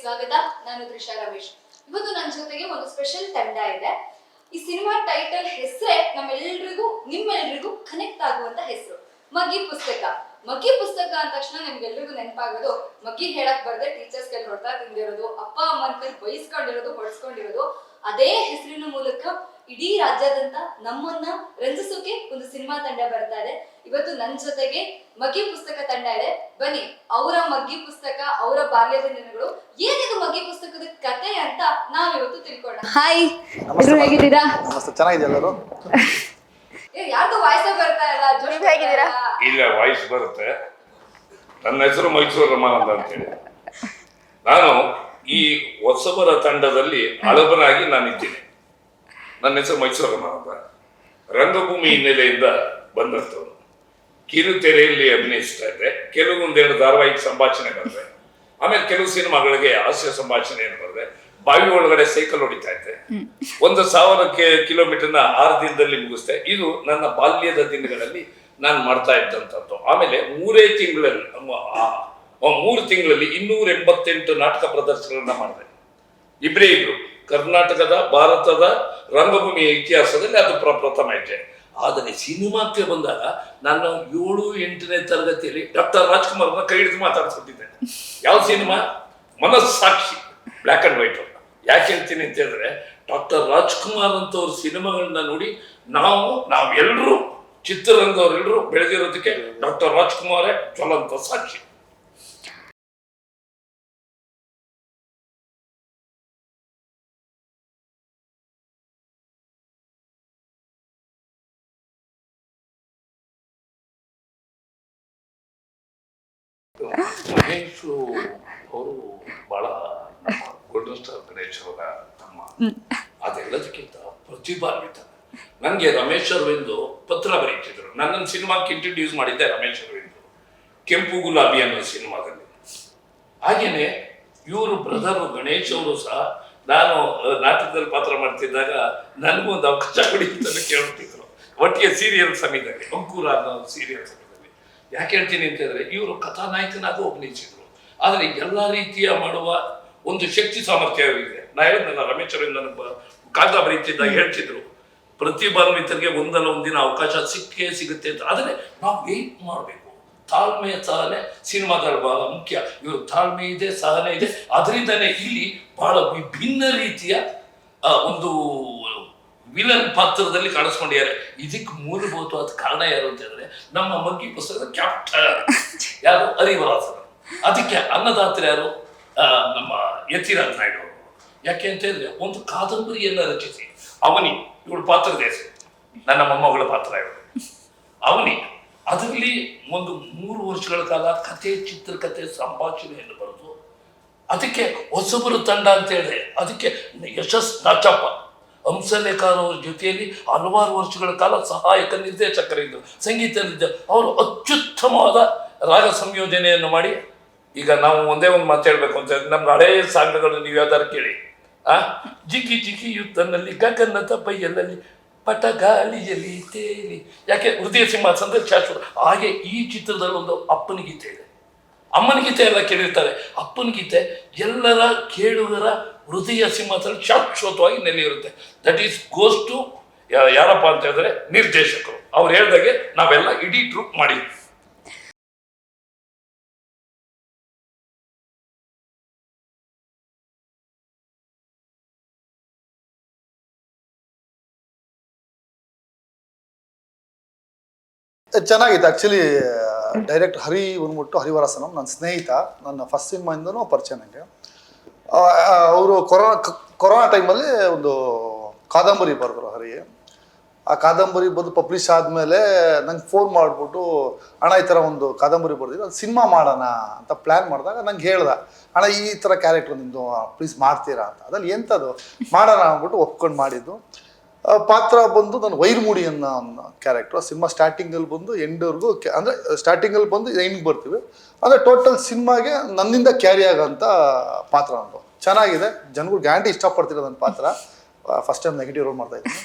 ಸ್ವಾಗತ. ನಾನು ತ್ರಿಷಾ ರಮೇಶ್. ಇವತ್ತು ನನ್ನ ಜೊತೆಗೆ ಒಂದು ಸ್ಪೆಷಲ್ ತಂಡ ಇದೆ. ಈ ಸಿನಿಮಾ ಟೈಟಲ್ ಹೆಸರೇ ನಮ್ಮೆಲ್ಲರಿಗೂ ನಿಮ್ಮೆಲ್ಲರಿಗೂ ಕನೆಕ್ಟ್ ಆಗುವಂತ ಹೆಸರು, ಮಗ್ಗಿ ಪುಸ್ತಕ. ಮಗ್ಗಿ ಪುಸ್ತಕ ಅಂದ ತಕ್ಷಣ ನಿಮ್ಗೆಲ್ರಿಗೂ ನೆನಪಾಗೋದು ಮಗ್ಗಿ ಹೇಳಕ್ ಬರ್ದೆ ಟೀಚರ್ಸ್ ಕೈಲಿ ಹೊಡ್ತಾ ತಿಂದಿರೋದು, ಅಪ್ಪ ಅಮ್ಮನ ಕೈಲಿ ಬೈಸ್ಕೊಂಡಿರೋದು, ಹೊಡ್ಸ್ಕೊಂಡಿರೋದು. ಅದೇ ಹೆಸರಿನ ಮೂಲಕ ಇಡೀ ರಾಜ್ಯಾದ್ಯಂತ ನಮ್ಮನ್ನ ರಂಜಿಸೋಕೆ ಒಂದು ಸಿನಿಮಾ ತಂಡ ಬರ್ತಾ ಇದೆ. ಇವತ್ತು ನನ್ನ ಜೊತೆಗೆ ಮಗ್ಗಿ ಪುಸ್ತಕ ತಂಡ ಇದೆ. ಬನ್ನಿ, ಅವರ ಮಗ್ಗಿ ಪುಸ್ತಕ, ಅವರ ಬಾಲ್ಯದ ದಿನಗಳು, ಏನಿದು ಮಗ್ಗಿ ಪುಸ್ತಕದ ಕತೆ ಅಂತ ನಾವ್ ಇವತ್ತು ತಿಳ್ಕೊಳ್ಳೋಣ. ಹಾಯ್, ಹೇಗಿದ್ದೀರಾ? ಚೆನ್ನಾಗಿದೆ ಎಲ್ಲರೂ. ಯಾರ್ದು ವಾಯ್ಸ್ ಬರ್ತಾ ಇಲ್ಲ, ಜೋಶ್ ಹೇಗಿದ್ದೀರಾ? ಇಲ್ಲ, ವಾಯ್ಸ್ ಬರುತ್ತೆ. ನನ್ನ ಹೆಸರು ಮೈಸೂರು ರಮಾನಂದ ಅಂತೇಳಿ. ನಾನು ಈ ಹೊಸಬರ ತಂಡದಲ್ಲಿ ಹಳಬನಾಗಿ ನಾನಿದ್ದೀನಿ. ನನ್ನ ಹೆಸರು ಮೈಸೂರು ರಮಾನಂದ. ರಂಗಭೂಮಿ ಹಿನ್ನೆಲೆಯಿಂದ ಬಂದಂಥವ್ರು. ಕಿರುತೆರೆಯಲ್ಲಿ ಅಭಿನಯಿಸ್ತಾ ಇದ್ದೆ. ಕೆಲವೊಂದೆರಡು ಧಾರಾವಾಹಿಕ ಸಂಭಾಷಣೆ ಬರೆದೆ. ಆಮೇಲೆ ಕೆಲವು ಸಿನಿಮಾಗಳಿಗೆ ಹಾಸ್ಯ ಸಂಭಾಷಣೆಯನ್ನು ಬರೆದೆ. ಬಾವಿ ಒಳಗಡೆ ಸೈಕಲ್ ಹೊಡಿತಾ ಇದ್ದೆ. 1,000 ಕಿಲೋಮೀಟರ್ನ 6 ದಿನದಲ್ಲಿ ಮುಗಿಸ್ದೆ. ಇದು ನನ್ನ ಬಾಲ್ಯದ ದಿನಗಳಲ್ಲಿ ನಾನು ಮಾಡ್ತಾ ಇದ್ದಂಥದ್ದು. ಆಮೇಲೆ 3 ತಿಂಗಳಲ್ಲಿ 288 ನಾಟಕ ಪ್ರದರ್ಶನಗಳನ್ನ ಮಾಡಿದೆ. ಇಬ್ಬರು ಕರ್ನಾಟಕದ, ಭಾರತದ ರಂಗಭೂಮಿಯ ಇತಿಹಾಸದಲ್ಲಿ ಅದು ಪ್ರಥಮ ಹೆಜ್ಜೆ. ಆದರೆ ಸಿನಿಮಾಕ್ಕೆ ಬಂದಾಗ ನಾನು 7-8ನೇ ತರಗತಿಯಲ್ಲಿ ಡಾಕ್ಟರ್ ರಾಜ್ಕುಮಾರ್ನ ಕೈ ಹಿಡಿದು ಮಾತಾಡ್ಸ್ಕೊಟ್ಟಿದ್ದೆ. ಯಾವ cinema? Manassakshi, black and white. ಯಾಕೆ ಹೇಳ್ತೀನಿ ಅಂತ ಹೇಳಿದ್ರೆ, ಡಾಕ್ಟರ್ ರಾಜ್ಕುಮಾರ್ ಅಂತವ್ರ ಸಿನಿಮಾಗಳನ್ನ ನೋಡಿ ನಾವೆಲ್ಲರೂ ಚಿತ್ರರಂಗದವರೆಲ್ಲರೂ ಬೆಳೆದಿರೋದಕ್ಕೆ ಡಾಕ್ಟರ್ ರಾಜ್ಕುಮಾರೇ ಜ್ವಲಂತ ಸಾಕ್ಷಿ. ಮಹೇಶ್ ಅವರು ಬಹಳ ಗೋಲ್ಡನ್ ಸ್ಟಾರ್ ಗಣೇಶ್ ಅವರ ತಮ್ಮ. ಅದೆಲ್ಲದಕ್ಕಿಂತ ಪ್ರತಿಭಾನ್ವಿತ. ನನಗೆ ರಮೇಶ್ ಅರವಿಂದ್ ಪತ್ರ ಬರೀತಿದ್ರು. ನನ್ನನ್ನು ಸಿನಿಮಾಕ್ಕೆ ಇಂಟ್ರೊಡ್ಯೂಸ್ ಮಾಡಿದ್ದೆ ರಮೇಶ್ ಅರವಿಂದ್, ಕೆಂಪು ಗುಲಾಬಿ ಅನ್ನೋ ಸಿನಿಮಾದಲ್ಲಿ. ಹಾಗೇನೆ ಇವರು ಬ್ರದರ್ ಗಣೇಶ್ ಅವರು ಸಹ ನಾನು ನಾಟಕದಲ್ಲಿ ಪಾತ್ರ ಮಾಡ್ತಿದ್ದಾಗ ನನಗೂ ಒಂದು ಅವಕಾಶ ಕೊಡಿ ಅಂತ ಕೇಳ್ತಿದ್ರು. ಒಟ್ಟಿಗೆ ಸೀರಿಯಲ್ ಸಮಯದಲ್ಲಿ, ಅಂಕುರ ಅನ್ನೋ ಸೀರಿಯಲ್ ಸಮಯದಲ್ಲಿ. ಯಾಕೆ ಹೇಳ್ತೀನಿ ಅಂತಂದ್ರೆ, ಇವರು ಕಥಾನಾಯಕನಾಗೂ ಅಭಿನಯಿಸಿದ್ರು. ಆದರೆ ಎಲ್ಲ ರೀತಿಯ ಮಾಡುವ ಒಂದು ಶಕ್ತಿ ಸಾಮರ್ಥ್ಯ ಇದೆ. ನನ್ನ ರಮೇಶ್ ಅವರು ನನಗೆ ಕಾಗದ ಬರೀತಿದ್ದಾಗ ಹೇಳ್ತಿದ್ರು, ಪ್ರತಿಭಾನ್ವಿತರಿಗೆ ಒಂದಲ್ಲ ಒಂದಿನ ಅವಕಾಶ ಸಿಕ್ಕೇ ಸಿಗುತ್ತೆ ಅಂತ. ಆದರೆ ನಾವು ವೇಟ್ ಮಾಡಬೇಕು. ತಾಳ್ಮೆ, ಸಹನೆ ಸಿನಿಮಾದಲ್ಲಿ ಬಹಳ ಮುಖ್ಯ. ಇವರು ತಾಳ್ಮೆ ಇದೆ, ಸಹನೆ ಇದೆ. ಅದರಿಂದನೇ ಇಲ್ಲಿ ಬಹಳ ವಿಭಿನ್ನ ರೀತಿಯ ಒಂದು ವಿಲನ್ ಪಾತ್ರದಲ್ಲಿ ಕಾಣಿಸ್ಕೊಂಡಿದ್ದಾರೆ. ಇದಕ್ಕೆ ಮೂಲಭೂತವಾದ ಕಾರಣ ಯಾರು ಅಂತ ಹೇಳಿದ್ರೆ, ನಮ್ಮ ಮಗ್ಗಿ ಪುಸ್ತಕದ ಕ್ಯಾಪ್ಟನ್ ಯಾರು? ಹರಿವರಾಸನ. ಅದಕ್ಕೆ ಅನ್ನದಾತ್ರೆ ಯಾರು? ನಮ್ಮ ಯತಿರಾಜ್ ನಾಯ್ಡು ಅವರು. ಯಾಕೆ ಅಂತ ಹೇಳಿದ್ರೆ, ಒಂದು ಕಾದಂಬರಿಯನ್ನ ರಚಿಸಿ ಅವನಿ, ಇವಳು ಪಾತ್ರದ ಹೆಸರು, ನನ್ನ ಮೊಮ್ಮಗಳ ಪಾತ್ರ ಇವಳು ಅವನಿ. ಅದರಲ್ಲಿ ಒಂದು 3 ವರ್ಷಗಳ ಕಾಲ ಕತೆ, ಚಿತ್ರಕಥೆ, ಸಂಭಾಷಣೆಯನ್ನು ಬರೆದು ಅದಕ್ಕೆ ಹೊಸಬರು ತಂಡ ಅಂತ ಹೇಳಿದೆ. ಅದಕ್ಕೆ ಯಶಸ್ ನಾಚಪ್ಪ ಹಂಸಲೇಖರವ್ರ ಜೊತೆಯಲ್ಲಿ ಹಲವಾರು ವರ್ಷಗಳ ಕಾಲ ಸಹಾಯಕ ನಿರ್ದೇಶಕರಿದ್ದು, ಸಂಗೀತ ಅವರು ಅತ್ಯುತ್ತಮವಾದ ರಾಗ ಸಂಯೋಜನೆಯನ್ನು ಮಾಡಿ. ಈಗ ನಾವು ಒಂದೇ ಒಂದು ಮಾತು ಹೇಳ್ಬೇಕು ಅಂತ ಹೇಳಿದ್ರೆ, ನಮ್ಗೆ ಹಳೆಯ ಸಾಂಗ್ಗಳು ನೀವು ಯಾವ್ದಾರು ಕೇಳಿ. ಜಿಗಿ ಜಿಗಿ ಯುದ್ಧನಲ್ಲಿ ಗಗನದ ಬೈಯಲಲ್ಲಿ ಪಟಗಾಳಿಯಲ್ಲಿ ತೇಲಿ. ಯಾಕೆ? ಹೃದಯ ಸಿಂಹಾಸನದಲ್ಲಿ ಶಾಶ್ವತ. ಹಾಗೆ ಈ ಚಿತ್ರದಲ್ಲಿ ಒಂದು ಅಪ್ಪನ ಗೀತೆ ಇದೆ. ಅಮ್ಮನ ಗೀತೆ ಎಲ್ಲ ಕೇಳಿರ್ತಾರೆ. ಅಪ್ಪನ ಗೀತೆ ಎಲ್ಲರ ಕೇಳುಗರ ಹೃದಯ ಸಿಂಹಾಸನ ಶಾಶ್ವತವಾಗಿ ನೆಲೆಯಿರುತ್ತೆ. ದಟ್ ಈಸ್ ಗೋಸ್ ಟು ಯಾರಪ್ಪ ಅಂತ ಹೇಳಿದ್ರೆ ನಿರ್ದೇಶಕರು. ಅವ್ರು ಹೇಳ್ದಾಗೆ ನಾವೆಲ್ಲ ಇಡೀ ಟ್ರೂಪ್ ಮಾಡಿದ್ವಿ. ಚೆನ್ನಾಗಿತ್ತು. ಆ್ಯಕ್ಚುಲಿ ಡೈರೆಕ್ಟ್ ಹರಿ ಬಂದ್ಬಿಟ್ಟು ಹರಿವರಾಸನಂ ನನ್ನ ಸ್ನೇಹಿತ. ನನ್ನ ಫಸ್ಟ್ ಸಿನಿಮಾಯಿಂದನೂ ಪರಿಚಯ ನನಗೆ. ಅವರು ಕೊರೋನಾ ಟೈಮಲ್ಲಿ ಒಂದು ಕಾದಂಬರಿ ಬರೆದ್ರು ಹರಿ. ಆ ಕಾದಂಬರಿ ಬಂದು ಪಬ್ಲಿಷ್ ಆದಮೇಲೆ ನಂಗೆ ಫೋನ್ ಮಾಡಿಬಿಟ್ಟು, ಅಣ್ಣ ಈ ಥರ ಒಂದು ಕಾದಂಬರಿ ಬರೆದಿದ್ದು, ಅದು ಸಿನಿಮಾ ಮಾಡೋಣ ಅಂತ ಪ್ಲ್ಯಾನ್ ಮಾಡಿದಾಗ ನಂಗೆ ಹೇಳ್ದೆ, ಅಣ್ಣ ಈ ಥರ ಕ್ಯಾರೆಕ್ಟ್ರ್ ನಿಮ್ಮದು ಪ್ಲೀಸ್ ಮಾಡ್ತೀರಾ ಅಂತ. ಅದ್ರಲ್ಲಿ ಎಂಥದ್ದು ಮಾಡೋಣ ಅಂದ್ಬಿಟ್ಟು ಒಪ್ಕೊಂಡು ಮಾಡಿದ್ದು. ಪಾತ್ರ ಬಂದು ನಾನು ವೈರ್ಮೂಡಿ ಅನ್ನೋ ಕ್ಯಾರೆಕ್ಟ್ರು. ಸಿನಿಮಾ ಸ್ಟಾರ್ಟಿಂಗಲ್ಲಿ ಬಂದು ಎಂಡ್ವರೆಗೂ, ಅಂದರೆ ಸ್ಟಾರ್ಟಿಂಗಲ್ಲಿ ಬಂದು ಎಂಡ್ಗೆ ಬರ್ತೀವಿ. ಅಂದರೆ ಟೋಟಲ್ ಸಿನಿಮಾಗೆ ನನ್ನಿಂದ ಕ್ಯಾರಿ ಆಗೋಂಥ ಪಾತ್ರ ಅಂತು. ಚೆನ್ನಾಗಿದೆ. ಜನಗಳು ಗ್ಯಾರಂಟಿ ಇಷ್ಟಪಡ್ತಿರೋ ನನ್ನ ಪಾತ್ರ. ಫಸ್ಟ್ ಟೈಮ್ ನೆಗೆಟಿವ್ ರೋಲ್ ಮಾಡ್ತಾಯಿದ್ದೀನಿ.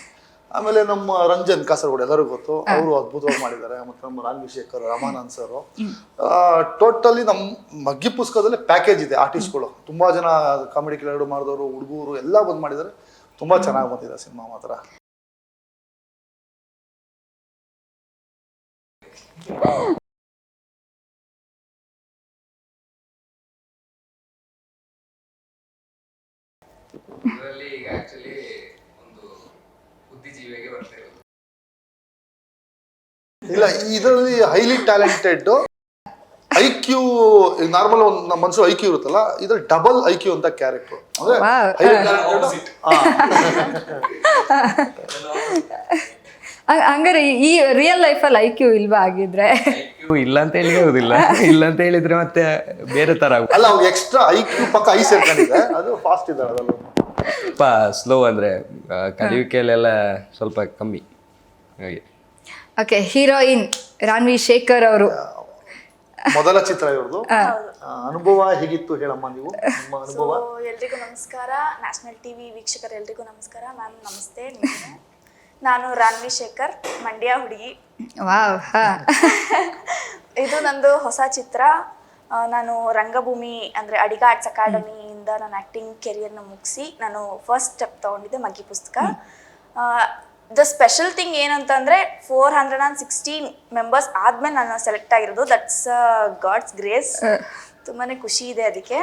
ಆಮೇಲೆ ನಮ್ಮ ರಂಜನ್ ಕಾಸರಗೋಡು ಎಲ್ಲರಿಗೂ ಗೊತ್ತು, ಅವರು ಅದ್ಭುತವಾಗಿ ಮಾಡಿದ್ದಾರೆ. ಮತ್ತು ನಮ್ಮ ರಾನ್ವಿ ಶೇಖರ್, ರಾಮಾನಂದ್ ಸರ್, ಟೋಟಲಿ ನಮ್ಮ ಮಗ್ಗಿ ಪುಸ್ತಕದಲ್ಲಿ ಪ್ಯಾಕೇಜ್ ಇದೆ. ಆರ್ಟಿಸ್ಟ್ಗಳು ತುಂಬ ಜನ ಕಾಮಿಡಿ ಕಿಲಾಡಿ ಮಾಡಿದವರು, ಹುಡುಗರು ಎಲ್ಲ ಬಂದು ಮಾಡಿದ್ದಾರೆ. ತುಂಬ ಚೆನ್ನಾಗಿ ಬಂದಿದೆ ಸಿನಿಮಾ ಮಾತ್ರ. ಇದರಲ್ಲಿ ಈಗ ಆಕ್ಚುಲಿ ಒಂದು ಬುದ್ಧಿಜೀವಿಗೆ ಬರ್ತಾ ಇರೋದು. ಇಲ್ಲ, ಇದರಲ್ಲಿ ಹೈಲಿ ಟ್ಯಾಲೆಂಟೆಡ್ IQ, ನಾರ್ಮಲ್ ಒಂದು ನಮ್ಮ ಮನಸ್ಸು IQ ಇರುತ್ತಲ್ಲ, ಇದ್ರಲ್ಲಿ ಡಬಲ್ IQ ಅಂತ ಕ್ಯಾರೆಕ್ಟರ್. ಅಂದ್ರೆ highly talented. ಹಂಗಾರೆ ಈ ರಿಯಲ್ ಲೈಫಲ್ಲಿ IQ ಇಲ್ವಾ ಆಗಿದ್ರೆ? ಇಲ್ಲ ಅಂತ ಹೇಳಿ ಹೋಗುದಿಲ್ಲ, ಇಲ್ಲ ಅಂತ ಹೇಳಿದ್ರೆ ಮತ್ತೆ ಬೇರೆ ತರ ಅಲ್ಲ, ಅವ್ರು ಎಕ್ಸ್ಟ್ರಾ IQ ಪಕ್ಕ ಐ ಸೇರ್ಕೊಂಡಿದೆ, ಅದು ಫಾಸ್ಟ್ ಇದ್ದಾರೆ ಅದೆಲ್ಲ. ಸ್ವಲ್ಪ ಸ್ಲೋ ಅಂದ್ರೆ ಕಲಿಯುವಿಕೆಯಲ್ಲೆಲ್ಲ ಸ್ವಲ್ಪ ಕಮ್ಮಿ ಹಾಗೆ. ಓಕೆ, ಹೀರೋಯಿನ್ ರಾನ್ವಿ ಶೇಖರ್ ಅವರು ಮೊದಲ ಚಿತ್ರ ಇವ್ರದ್ದು. ಅನುಭವ ಹೇಗಿತ್ತು ಹೇಳಮ್ಮ ನೀವು, ನಿಮ್ಮ ಅನುಭವ? ಎಲ್ರಿಗೂ ನಮಸ್ಕಾರ, ನ್ಯಾಷನಲ್ ಟಿವಿ ವೀಕ್ಷಕರು ಎಲ್ರಿಗೂ ನಮಸ್ಕಾರ. ಮ್ಯಾಮ್ ನಮಸ್ತೆ. ನಾನು ರಾನ್ವಿ ಶೇಖರ್, ಮಂಡ್ಯ ಹುಡುಗಿ. ವಾವ್. ಇದು ನಂದು ಹೊಸ ಚಿತ್ರ. ನಾನು ರಂಗಭೂಮಿ ಅಂದರೆ ಅಡಿಗ ಆರ್ಟ್ಸ್ ಅಕಾಡೆಮಿಯಿಂದ ನಾನು ಆ್ಯಕ್ಟಿಂಗ್ ಕೆರಿಯರ್ನ ಮುಗಿಸಿ ನಾನು ಫಸ್ಟ್ ಸ್ಟೆಪ್ ತೊಗೊಂಡಿದ್ದೆ ಮಗ್ಗಿ ಪುಸ್ತಕ. ದ ಸ್ಪೆಷಲ್ ಥಿಂಗ್ ಏನಂತಂದರೆ 416 ಮೆಂಬರ್ಸ್ ಆದಮೇಲೆ ನಾನು ಸೆಲೆಕ್ಟ್ ಆಗಿರೋದು. That's God's grace. ತುಂಬಾ ಖುಷಿ ಇದೆ ಅದಕ್ಕೆ.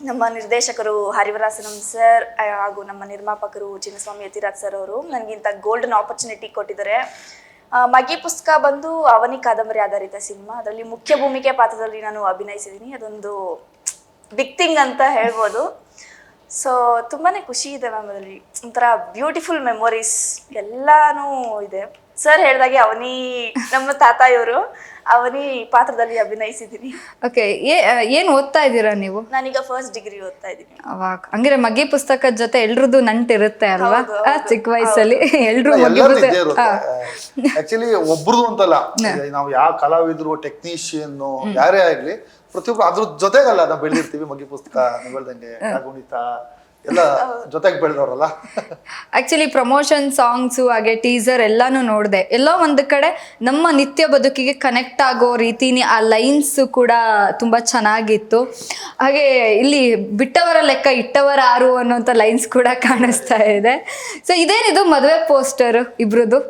ನಮ್ಮ ನಿರ್ದೇಶಕರು ಹರಿವರಾಸನಂ ಸರ್ ಹಾಗೂ ನಮ್ಮ ನಿರ್ಮಾಪಕರು ಚಿನ್ನಸ್ವಾಮಿ ಯತಿರಾಜ್ ಸರ್ ಅವರು ನನಗಿಂತ ಗೋಲ್ಡನ್ ಆಪರ್ಚುನಿಟಿ ಕೊಟ್ಟಿದ್ದಾರೆ. ಮಗ್ಗಿ ಪುಸ್ತಕ ಬಂದು ಅವನಿ ಕಾದಂಬರಿ ಆಧಾರಿತ ಸಿನಿಮಾ. ಅದರಲ್ಲಿ ಮುಖ್ಯ ಭೂಮಿಕೆ ಪಾತ್ರದಲ್ಲಿ ನಾನು ಅಭಿನಯಿಸಿದ್ದೀನಿ. ಅದೊಂದು ಬಿಗ್ ಥಿಂಗ್ ಅಂತ ಹೇಳ್ಬೋದು. ಸೊ ತುಂಬಾ ಖುಷಿ ಇದೆ ಮ್ಯಾಮ್. ಅದರಲ್ಲಿ ಒಂಥರ ಬ್ಯೂಟಿಫುಲ್ ಮೆಮೊರೀಸ್ ಎಲ್ಲಾನು ಇದೆ. ಸರ್ ಹೇಳ್ದಾಗೆ ಅವನಿ ನಮ್ಮ ತಾತ ಇವರು ಅವನಿ ಪಾತ್ರದಲ್ಲಿ ಅಭಿನಯಿಸಿದ್ದೀನಿ. ಓಕೆ, ಏನು ಓದ್ತಾ ಇದ್ದೀರಾ ನೀವು? ನಾನೀಗ ಫಸ್ಟ್ ಡಿಗ್ರಿ ಓದ್ತಾ ಇದ್ದೀನಿ. ಅವಾಗ ಹಂಗಿದ್ರೆ ಮಗ್ಗಿ ಪುಸ್ತಕದ ಜೊತೆ ಎಲ್ರದ್ದು ನಂಟಿರುತ್ತೆ ಅಲ್ವಾ? ಹೌದು, ಚಿಕ್ಕ ವಯಸ್ಸಲ್ಲಿ ಎಲ್ರು ಮಗ್ಗಿ ಎಲ್ಲರೂ ಪುಸ್ತಕ. ಇದ್ದೇ ಇರುತ್ತೆ. ಆಕ್ಚುಲಿ ಒಬ್ರದ್ದು ಅಂತಲ್ಲ, ನಾವು ಯಾವ ಕಲಾವಿದ್ರು, ಟೆಕ್ನಿಷಿಯನ್ ಯಾರೇ ಆಗ್ಲಿ, ಪ್ರತಿಯೊಬ್ರು ಅದ್ರ ಜೊತೆಗಲ್ಲ ನಾವು ಬೆಳೆದಿರ್ತೀವಿ. ಮಗ್ಗಿ ಪುಸ್ತಕ ನೀವು ಹೇಳ್ದಂಗೆ ಕಾಗುಣಿತ ಎಲ್ಲ ಜೊತೆಗೆ ಬೆಳೆದವ್ರಲ್ಲ. ಆಕ್ಚುಲಿ ಪ್ರಮೋಷನ್ ಸಾಂಗ್ಸು ಹಾಗೆ ಟೀಸರ್ ಎಲ್ಲಾನು ನೋಡಿದೆ. ಎಲ್ಲೋ ಒಂದು ಕಡೆ ನಮ್ಮ ನಿತ್ಯ ಬದುಕಿಗೆ ಕನೆಕ್ಟ್ ಆಗೋ ರೀತಿನಿ ಆ ಲೈನ್ಸ್ ಕೂಡ ತುಂಬಾ ಚೆನ್ನಾಗಿತ್ತು. ಹಾಗೆ ಇಲ್ಲಿ ಬಿಟ್ಟವರ ಲೆಕ್ಕ ಇಟ್ಟವರ ಆರು ಅನ್ನೋಂಥ ಲೈನ್ಸ್ ಕೂಡ ಕಾಣಿಸ್ತಾ ಇದೆ. ಸೊ ಇದೇನಿದು ಮದುವೆ ಪೋಸ್ಟರ್ ಇಬ್ರದ್ದು?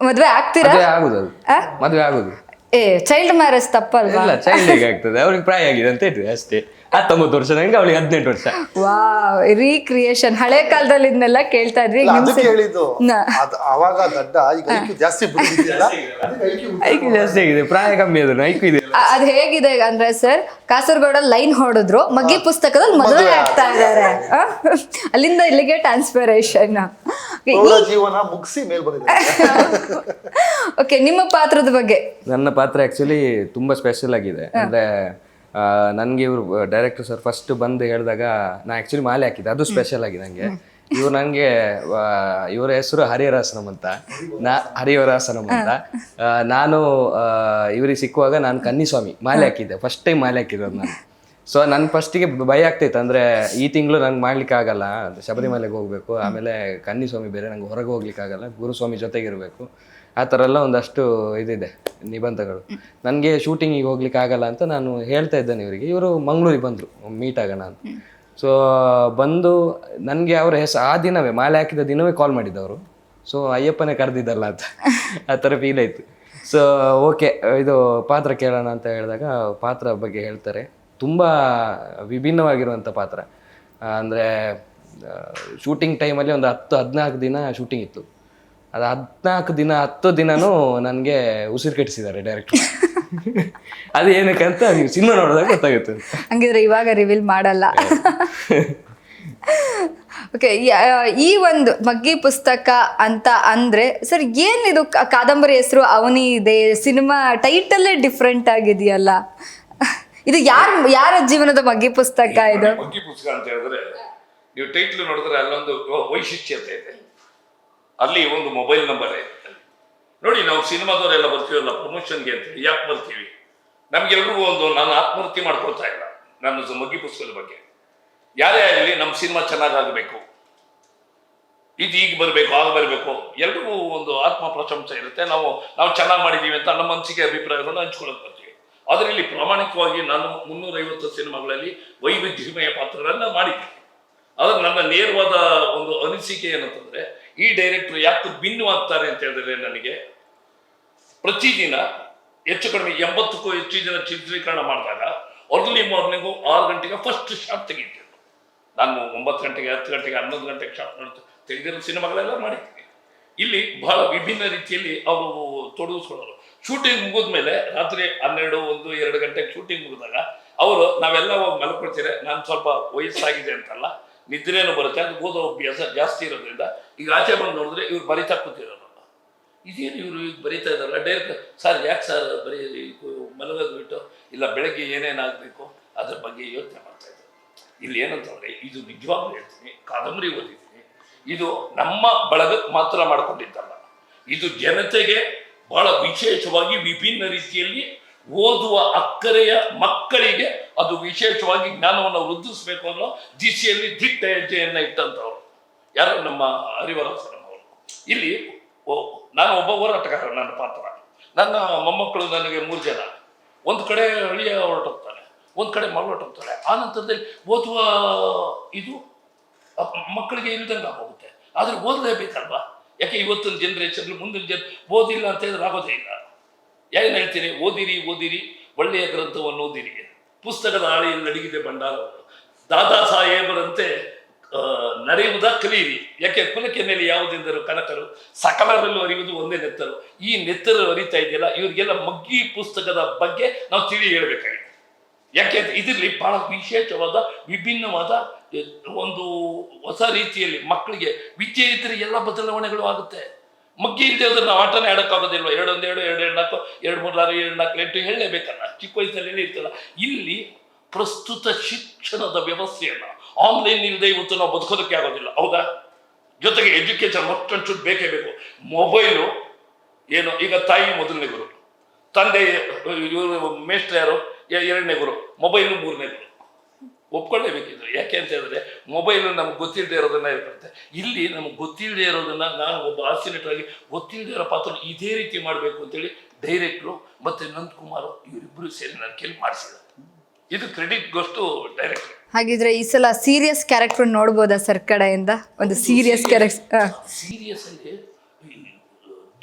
ಮದುವೆ ಆಗ್ತೀರಾ? ಮದುವೆ ಆಗುದು. ಚೈಲ್ಡ್ ಮ್ಯಾರೇಜ್ ತಪ್ಪಲ್ವಾ? ಇಲ್ಲ, ಚೈಲ್ಡ್ ಹೇಗೆ ಆಗ್ತದೆ, ಅವ್ರಿಗೆ ಪ್ರಾಯ ಆಗಿದೆ ಅಂತ ಹೇಳ್ತೀವಿ ಅಷ್ಟೇ. 19 ವರ್ಷ ನಂಗೆ, ಅವಳಿಗೆ 18 ವರ್ಷ. Wow, recreation. ಹಳೆ ಕಾಲದಲ್ಲಿ ಇದನ್ನೆಲ್ಲ ಕೇಳ್ತಾ ಇದ್ವಿ. ಅದಕ್ಕೆ ಹೇಳಿದ್ದು ಅವಾಗ ದಡ್ಡ, ಈಗ IQ ಜಾಸ್ತಿ ಬಂದಿದೆಯಲ್ಲ, ಐಕ್ಯೂ ಜಾಸ್ತಿ ಆಗಿದೆ, ಪ್ರಾಯ ಕಮ್ಮಿ ಅದನ್ನು ಐಕ್ಯೂ ಇದೆ. ಅದ್ ಹೇಗಿದೆ ಅಂದ್ರೆ ಸರ್, ಕಾಸರಗೋಡಲ್ಲಿ ಲೈನ್ ಹೊಡೆದ್ರು, ಮಗ್ಗಿ ಪುಸ್ತಕದಲ್ಲಿ ಮದುವೆ ಆಗ್ತಾ ಇದ್ದಾರೆ. ಅಲ್ಲಿಂದ ಇಲ್ಲಿಗೆ ಟ್ರಾನ್ಸ್ಫರೇಷನ್. ಜೀವನ ಮುಗಿಸಿ ಮೇಲ್ ಬಂದಿದೆ. ಓಕೆ, ನಿಮ್ಮ ಪಾತ್ರದ ಬಗ್ಗೆ? ನನ್ನ ಪಾತ್ರ ಆಕ್ಚುಲಿ ತುಂಬಾ ಸ್ಪೆಷಲ್ ಆಗಿದೆ. ಅಂದ್ರೆ ನನಗೆ ಇವರು ಡೈರೆಕ್ಟರ್ ಸರ್ ಫಸ್ಟ್ ಬಂದು ಹೇಳಿದಾಗ ನಾ ಆಕ್ಚುಲಿ ಮಾಲೆ ಹಾಕಿದ್ದೆ, ಅದು ಸ್ಪೆಷಲ್ ಆಗಿ ನನಗೆ. ಇವ್ರು ನನಗೆ ಇವರ ಹೆಸರು ಹರಿವರಾಸನಂ ಅಂತ, ಹರಿವರಾಸನಂ ಅಂತ. ನಾನು ಇವ್ರಿಗೆ ಸಿಕ್ಕುವಾಗ ನಾನು ಕನ್ನಿಸ್ವಾಮಿ ಮಾಲೆ ಹಾಕಿದ್ದೆ, ಫಸ್ಟ್ ಟೈಮ್ ಮಾಲೆ ಹಾಕಿರೋದು ನಾನು. ಸೊ ನನ್ನ ಫಸ್ಟಿಗೆ ಭಯ ಆಗ್ತೈತೆ, ಅಂದರೆ ಈ ತಿಂಗಳು ನಂಗೆ ಮಾಡ್ಲಿಕ್ಕೆ ಆಗಲ್ಲ, ಶಬರಿಮಲೆಗೆ ಹೋಗ್ಬೇಕು, ಆಮೇಲೆ ಕನ್ನಿಸ್ವಾಮಿ ಬೇರೆ, ನಂಗೆ ಹೊರಗೆ ಹೋಗ್ಲಿಕ್ಕೆ ಆಗಲ್ಲ, ಗುರುಸ್ವಾಮಿ ಜೊತೆಗಿರಬೇಕು, ಆ ಥರ ಎಲ್ಲ ಒಂದಷ್ಟು ಇದಿದೆ ನಿಬಂಧಗಳು. ನನಗೆ ಶೂಟಿಂಗಿಗೆ ಹೋಗ್ಲಿಕ್ಕೆ ಆಗಲ್ಲ ಅಂತ ನಾನು ಹೇಳ್ತಾ ಇದ್ದೇನೆ ಇವರಿಗೆ. ಇವರು ಮಂಗಳೂರಿಗೆ ಬಂದರು ಮೀಟ್ ಆಗೋಣ ಅಂತ. ಸೊ ಬಂದು ನನಗೆ ಅವರ ಹೆಸರು ಆ ದಿನವೇ ಮಾಲೆ ಹಾಕಿದ ದಿನವೇ ಕಾಲ್ ಮಾಡಿದ್ದವರು. ಸೊ ಅಯ್ಯಪ್ಪನೇ ಕರೆದಿದ್ದಲ್ಲ ಅಂತ ಆ ಥರ ಫೀಲ್ ಆಯಿತು. ಸೊ ಓಕೆ, ಇದು ಪಾತ್ರ ಕೇಳೋಣ ಅಂತ ಹೇಳಿದಾಗ ಪಾತ್ರ ಬಗ್ಗೆ ಹೇಳ್ತಾರೆ. ತುಂಬ ವಿಭಿನ್ನವಾಗಿರುವಂಥ ಪಾತ್ರ. ಅಂದರೆ ಶೂಟಿಂಗ್ ಟೈಮಲ್ಲಿ ಒಂದು 10-14 ದಿನ ಶೂಟಿಂಗ್ ಇತ್ತು. ಅದು 14 ದಿನ 10 ದಿನನೂ ನನಗೆ ಉಸಿರು ಕಟ್ಟಿಸಿದ್ದಾರೆ ಡೈರೆಕ್ಟರ್. ಅದು ಏನಕ್ಕಂತ ನೀವು ಸಿನಿಮಾ ನೋಡಿದಾಗ ಗೊತ್ತಾಗುತ್ತೆ. ಹಂಗಿದ್ರೆ ಇವಾಗ ರಿವೀಲ್ ಮಾಡಲ್ಲ. ಓಕೆ, ಈ ಒಂದು ಮಗ್ಗಿ ಪುಸ್ತಕ ಅಂತ ಅಂದ್ರೆ ಸರ್, ಏನಿದು ಕಾದಂಬರಿ ಹೆಸರು ಅವನಿ ಇದೆ, ಸಿನಿಮಾ ಟೈಟಲ್ಲೇ ಡಿಫ್ರೆಂಟ್ ಆಗಿದೆಯಲ್ಲ. ಇದು ಯಾರ ಜೀವನದ ಮಗ್ಗಿ ಪುಸ್ತಕ ಇದು? ಮಗ್ಗಿ ಪುಸ್ತಕ ಅಂತ ಹೇಳಿದ್ರೆ ನೀವು ಟೈಟ್ಲ್ ನೋಡಿದ್ರೆ ಅಲ್ಲೊಂದು ವೈಶಿಷ್ಟ್ಯತೆ ಇದೆ. ಅಲ್ಲಿ ಒಂದು ಮೊಬೈಲ್ ನಂಬರ್ ಇದೆ ನೋಡಿ. ನಾವು ಸಿನಿಮಾದವರೆಲ್ಲ ಬರ್ತೀವಲ್ಲ ಪ್ರಮೋಷನ್ಗೆ ಅಂತ, ಯಾಕೆ ಬರ್ತೀವಿ? ನಮ್ಗೆಲ್ರಿಗೂ ಒಂದು, ನಾನು ಆತ್ಮಹತ್ಯೆ ಮಾಡ್ಕೊಳ್ತಾ ಇಲ್ಲ ನನ್ನ ಮಗ್ಗಿ ಪುಸ್ತಕದ ಬಗ್ಗೆ. ಯಾರೇ ಆಗಲಿ ನಮ್ಮ ಸಿನಿಮಾ ಚೆನ್ನಾಗಾಗಬೇಕು, ಇದು ಈಗ ಬರಬೇಕು ಆಗ ಬರಬೇಕು, ಎಲ್ರಿಗೂ ಒಂದು ಆತ್ಮ ಪ್ರಶಂಸೆ ಇರುತ್ತೆ. ನಾವು ಚೆನ್ನಾಗಿ ಮಾಡಿದ್ದೀವಿ ಅಂತ ನಮ್ಮ ಮನಸ್ಸಿಗೆ ಅಭಿಪ್ರಾಯಗಳನ್ನು ಹಂಚ್ಕೊಳ್ಳೋಕೆ ಬರ್ತೀವಿ. ಆದರೆ ಇಲ್ಲಿ ಪ್ರಾಮಾಣಿಕವಾಗಿ ನಾನು 350 ಸಿನಿಮಾಗಳಲ್ಲಿ ವೈವಿಧ್ಯಮಯ ಪಾತ್ರಗಳನ್ನ ಮಾಡಿದ್ದೀನಿ. ಆದರೆ ನನ್ನ ನೇರವಾದ ಒಂದು ಅನಿಸಿಕೆ ಏನಂತಂದ್ರೆ, ಈ ಡೈರೆಕ್ಟರ್ ಯಾಕೆ ಭಿನ್ನವಾಗ್ತಾರೆ ಅಂತ ಹೇಳಿದ್ರೆ, ನನಗೆ ಪ್ರತಿದಿನ ಹೆಚ್ಚು ಕಡಿಮೆ 80ಕ್ಕೂ ಹೆಚ್ಚು ದಿನ ಚಿತ್ರೀಕರಣ ಮಾಡಿದಾಗ ಅರ್ಲಿ ಮಾರ್ನಿಂಗು 6 ಗಂಟೆಗೆ ಫಸ್ಟ್ ಶಾಟ್ ತೆಗಿತೀನಿ. ನಾನು 9 ಗಂಟೆಗೆ 10 ಗಂಟೆಗೆ 11 ಗಂಟೆಗೆ ಶಾಟ್ ತೆಗೆದಿರೋ ಸಿನಿಮಾಗಳೆಲ್ಲ ಮಾಡಿದ್ದೀನಿ. ಇಲ್ಲಿ ಬಹಳ ವಿಭಿನ್ನ ರೀತಿಯಲ್ಲಿ ಅವರು ತೊಡಗಿಸ್ಕೊಳ್ಳೋರು. ಶೂಟಿಂಗ್ ಮುಗಿದ್ಮೇಲೆ ರಾತ್ರಿ 12, 1, 2 ಗಂಟೆಗೆ ಶೂಟಿಂಗ್ ಮುಗಿದಾಗ ಅವರು ನಾವೆಲ್ಲ ಹೋಗಿ ಮಲ್ಕೊಳ್ತೀರ. ನಾನು ಸ್ವಲ್ಪ ವಯಸ್ಸಾಗಿದೆ ಅಂತಲ್ಲ, ನಿದ್ರೇನು ಬರುತ್ತೆ, ಅದು ಓದೋ ಅಭ್ಯಾಸ ಜಾಸ್ತಿ ಇರೋದ್ರಿಂದ ಈಗ ಆಚೆ ಬಂದು ನೋಡಿದ್ರೆ ಇವ್ರು ಬರಿತಾ ಕೂತಿರೋರು. ಇದೇನು ಇವರು ಈಗ ಬರೀತಾ ಇದ್ದಾರಲ್ಲ, ಡೈರೆಕ್ಟ್ ಸರ್ ಯಾಕೆ ಸರ್ ಬರೀ ಮಲಗೋದು ಬಿಟ್ಟು ಇಲ್ಲ ಬೆಳಗ್ಗೆ ಏನೇನಾಗಬೇಕು ಅದ್ರ ಬಗ್ಗೆ ಯೋಚನೆ ಮಾಡ್ತಾ ಇದ್ದಾರೆ. ಇಲ್ಲಿ ಏನಂತಂದರೆ, ಇದು ನಿಜವಾಗ್ಲೂ ಹೇಳ್ತೀನಿ, ಕಾದಂಬರಿ ಓದಿದ್ದೀನಿ. ಇದು ನಮ್ಮ ಬಳಗಕ್ಕೆ ಮಾತ್ರ ಮಾಡ್ಕೊಂಡಿದ್ದಲ್ಲ, ಇದು ಜನತೆಗೆ ಬಹಳ ವಿಶೇಷವಾಗಿ ವಿಭಿನ್ನ ರೀತಿಯಲ್ಲಿ ಓದುವ ಅಕ್ಕರೆಯ ಮಕ್ಕಳಿಗೆ ಅದು ವಿಶೇಷವಾಗಿ ಜ್ಞಾನವನ್ನು ವೃದ್ಧಿಸಬೇಕು ಅನ್ನೋ ದಿಶೆಯಲ್ಲಿ ದಿಟ್ಟ ಹೆಜ್ಜೆಯನ್ನು ಇಟ್ಟಂಥವ್ರು ಯಾರು, ನಮ್ಮ ಹರಿವರಸನವರು. ಇಲ್ಲಿ ನಾನು ಒಬ್ಬ ಹೋರಾಟಗಾರ. ನನ್ನ ಪಾತ್ರ, ನನ್ನ ಮೊಮ್ಮಕ್ಕಳು ನನಗೆ 3 ಜನ. ಒಂದು ಕಡೆ ಅಳಿಯ ಹೊರಟೋಗ್ತಾನೆ, ಒಂದು ಕಡೆ ಮಗಳು ಹೊರಟೋಗ್ತಾಳೆ. ಆ ನಂತರದಲ್ಲಿ ಓದುವ ಇದು ಮಕ್ಕಳಿಗೆ ಇಲ್ದಂಗೆ ಆಗೋಗುತ್ತೆ. ಆದರೆ ಓದಲೇಬೇಕಲ್ವಾ? ಯಾಕೆ ಇವತ್ತಿನ ಜನ್ರೇಷನ್ ಮುಂದಿನ ಓದಿಲ್ಲ ಅಂತ ಹೇಳಿದ್ರೆ ಆಗೋದೇ ಇಲ್ಲ. ಏನು ಹೇಳ್ತೀನಿ, ಓದಿರಿ ಓದಿರಿ, ಒಳ್ಳೆಯ ಗ್ರಂಥವನ್ನು ಓದಿರಿ, ಪುಸ್ತಕದ ಹಾಳೆಯಲ್ಲಿ ಅಡಗಿದೆ ಭಂಡಾರವನ್ನು. ದಾದಾ ಸಾಹೇಬರಂತೆ ನಡೆಯುವುದ ಕಲಿಯಿರಿ. ಯಾಕೆ ಕುಲಕ್ಕೆ ಮೇಲೆ ಯಾವುದೆಂದರು ಕನಕರು, ಸಕಲರಲ್ಲೂ ಅರಿಯುವುದು ಒಂದೇ ನೆತ್ತರು. ಈ ನೆತ್ತರು ಅರಿತಾ ಇದೆಯಲ್ಲ, ಇವರಿಗೆಲ್ಲ ಮಗ್ಗಿ ಪುಸ್ತಕದ ಬಗ್ಗೆ ನಾವು ತಿಳಿ ಹೇಳಬೇಕಾಗಿದೆ. ಯಾಕೆ ಇದರಲ್ಲಿ ಬಹಳ ವಿಶೇಷವಾದ ವಿಭಿನ್ನವಾದ ಒಂದು ಹೊಸ ರೀತಿಯಲ್ಲಿ ಮಕ್ಕಳಿಗೆ ವಿದ್ಯೆ ಇದ್ದರೆ ಎಲ್ಲ ಬದಲಾವಣೆಗಳು ಆಗುತ್ತೆ. ಮಗ್ಗಿ ಇಲ್ಲದೆ ಹೋದ್ರೆ ನಾವು ಆಟನೇ ಆಡೋಕ್ಕಾಗೋದಿಲ್ವ? 2 1 2 2 4 2 3 6 7 4 8 ಹೇಳಲೇಬೇಕಲ್ಲ, ಚಿಕ್ಕ ವಯಸ್ಸಲ್ಲಿ ಇರ್ತಲ್ಲ. ಇಲ್ಲಿ ಪ್ರಸ್ತುತ ಶಿಕ್ಷಣದ ವ್ಯವಸ್ಥೆಯನ್ನು ಆನ್ಲೈನ್ ಇಲ್ಲದೆ ಇವತ್ತು ನಾವು ಬದುಕೋದಕ್ಕೆ ಆಗೋದಿಲ್ಲ, ಹೌದಾ? ಜೊತೆಗೆ ಎಜುಕೇಶನ್ ಮತ್ತೊಂದು ಬೇಕು. ಮೊಬೈಲು ಏನು, ಈಗ ತಾಯಿ 1ನೇ ಗುರು, ತಂದೆ ಇವರು ಮೇಷ್ಟ್ರ ಯಾರು 2ನೇ ಗುರು, ಮೊಬೈಲು 3ನೇ ಗುರು. ಒಪ್ಕೊಳ್ಳೇಬೇಕಿದ್ರು. ಯಾಕೆ ಅಂತ ಹೇಳಿದ್ರೆ ಮೊಬೈಲು ನಮ್ಗೆ ಗೊತ್ತಿಲ್ಲದೆ ಇರೋದನ್ನ ಇರುತ್ತೆ. ಇಲ್ಲಿ ನಮ್ಗೆ ಗೊತ್ತಿಲ್ಲದೆ ಇರೋದನ್ನ ನಾನು ಒಬ್ಬ ಹಾಸ್ಯನಟರಾಗಿ ಗೊತ್ತಿಲ್ಲದೆ ಇರೋ ಪಾತ್ರ ಇದೇ ರೀತಿ ಮಾಡಬೇಕು ಅಂತೇಳಿ ಡೈರೆಕ್ಟ್ರು ಮತ್ತು ನಂದಕುಮಾರ್ ಇವರಿಬ್ಬರು ಸೇರಿ ನನ್ನ ಕೇಳಿ ಮಾಡಿಸಿದ್ದಾರೆ. ಇದು ಕ್ರೆಡಿಟ್ ಗೋಸ್ಟು ಡೈರೆಕ್ಟರ್. ಹಾಗಿದ್ರೆ ಈ ಸಲ ಸೀರಿಯಸ್ ಕ್ಯಾರೆಕ್ಟರ್ ನೋಡ್ಬೋದಾ ಸರ್ ಕಡೆಯಿಂದ? ಒಂದು ಸೀರಿಯಸ್ ಕ್ಯಾರೆಕ್ಟರ್, ಸೀರಿಯಸ್ ಆಗಿ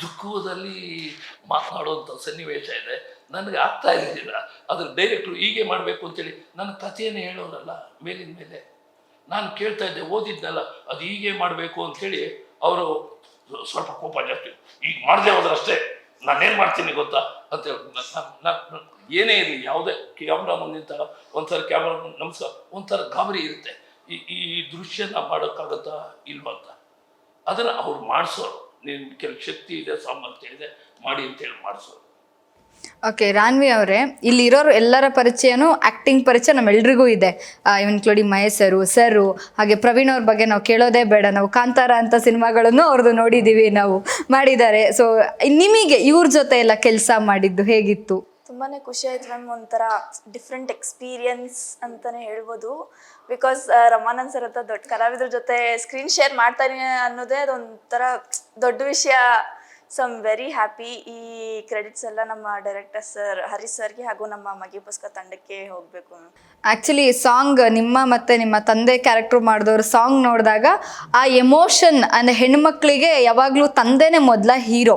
ದುಃಖದಲ್ಲಿ ಮಾತನಾಡುವಂಥ ಸನ್ನಿವೇಶ ಇದೆ. ನನಗೆ ಆಗ್ತಾ ಇರಲಿಲ್ಲ. ಅದ್ರ ಡೈರೆಕ್ಟ್ರು ಹೀಗೆ ಮಾಡಬೇಕು ಅಂತೇಳಿ ನನ್ನ ಕಥೆಯನ್ನು ಹೇಳೋರಲ್ಲ, ಮೇಲಿನ ಮೇಲೆ ನಾನು ಕೇಳ್ತಾ ಇದ್ದೆ, ಓದಿದ್ನಲ್ಲ ಅದು ಹೀಗೆ ಮಾಡಬೇಕು ಅಂಥೇಳಿ ಅವರು ಸ್ವಲ್ಪ ಕೋಪ ಜಾಸ್ತಿ. ಈಗ ಮಾಡದೆ ಹೋದ್ರೆ ಅಷ್ಟೇ, ನಾನೇನು ಮಾಡ್ತೀನಿ ಗೊತ್ತಾ ಅಂತೇಳಿ. ನಾನು ಏನೇ ಇರಲಿ, ಯಾವುದೇ ಕ್ಯಾಮ್ರಾ ಮುಂದೆ ನಿಂತಾಗ ಒಂಥರ ಕ್ಯಾಮ್ರಾ ನಮಸ್ಕಾರ ಒಂಥರ ಗಾಬರಿ ಇರುತ್ತೆ. ಈ ದೃಶ್ಯನ ಮಾಡೋಕ್ಕಾಗತ್ತಾ ಇಲ್ವಾ ಅಂತ. ಅದನ್ನು ಅವ್ರು ಮಾಡಿಸೋರು. ನಿನ್ನ ಕೆಲವು ಶಕ್ತಿ ಇದೆ, ಸಾಮರ್ಥ್ಯ ಇದೆ, ಮಾಡಿ ಅಂತೇಳಿ ಮಾಡಿಸೋರು. ಓಕೆ, ರಾನ್ವಿ ಅವರೇ, ಇಲ್ಲಿ ಇರೋರು ಎಲ್ಲರ ಪರಿಚಯನೂ ಆ್ಯಕ್ಟಿಂಗ್ ಪರಿಚಯ ನಮ್ಮೆಲ್ರಿಗೂ ಇದೆ, ಇನ್ಕ್ಲೂಡಿಂಗ್ ಮಹೇಶ್ ಸರು, ಹಾಗೆ ಪ್ರವೀಣ್ ಅವ್ರ ಬಗ್ಗೆ ನಾವು ಕೇಳೋದೇ ಬೇಡ. ನಾವು ಕಾಂತಾರ ಅಂತ ಸಿನಿಮಾಗಳನ್ನು ಅವ್ರದ್ದು ನೋಡಿದ್ದೀವಿ, ನಾವು ಮಾಡಿದ್ದಾರೆ. ಸೊ ನಿಮಗೆ ಇವ್ರ ಜೊತೆ ಎಲ್ಲ ಕೆಲಸ ಮಾಡಿದ್ದು ಹೇಗಿತ್ತು? ತುಂಬಾ ಖುಷಿ ಆಯ್ತು ಮ್ಯಾಮ್. ಒಂಥರ ಡಿಫ್ರೆಂಟ್ ಎಕ್ಸ್ಪೀರಿಯನ್ಸ್ ಅಂತಲೇ ಹೇಳ್ಬೋದು. ಬಿಕಾಸ್ ರಮಾನಂದ್ ಸರ್ ಅಂತ ದೊಡ್ಡ ಕಲಾವಿದ್ರ ಜೊತೆ ಸ್ಕ್ರೀನ್ ಶೇರ್ ಮಾಡ್ತಾನೆ ಅನ್ನೋದೇ ಅದೊಂಥರ ದೊಡ್ಡ ವಿಷಯ. So I'm very happy. ಈ ಕ್ರೆಡಿಟ್ಸ್ ಎಲ್ಲ ನಮ್ಮ ಡೈರೆಕ್ಟರ್ ಸರ್ ಹರಿ ಸರ್ಗೆ ಹಾಗೂ ನಮ್ಮ ಮಗಿ ಪುಸ್ತಕ ತಂಡಕ್ಕೆ ಹೋಗಬೇಕು. ಆ್ಯಕ್ಚುಲಿ ಸಾಂಗ್ ಮತ್ತು ನಿಮ್ಮ ತಂದೆ ಕ್ಯಾರೆಕ್ಟರ್ ಮಾಡಿದವ್ರು ಸಾಂಗ್ ನೋಡಿದಾಗ ಆ ಎಮೋಷನ್ ಅಂದರೆ ಹೆಣ್ಮಕ್ಳಿಗೆ ಯಾವಾಗಲೂ ತಂದೆನೇ ಮೊದಲ ಹೀರೋ.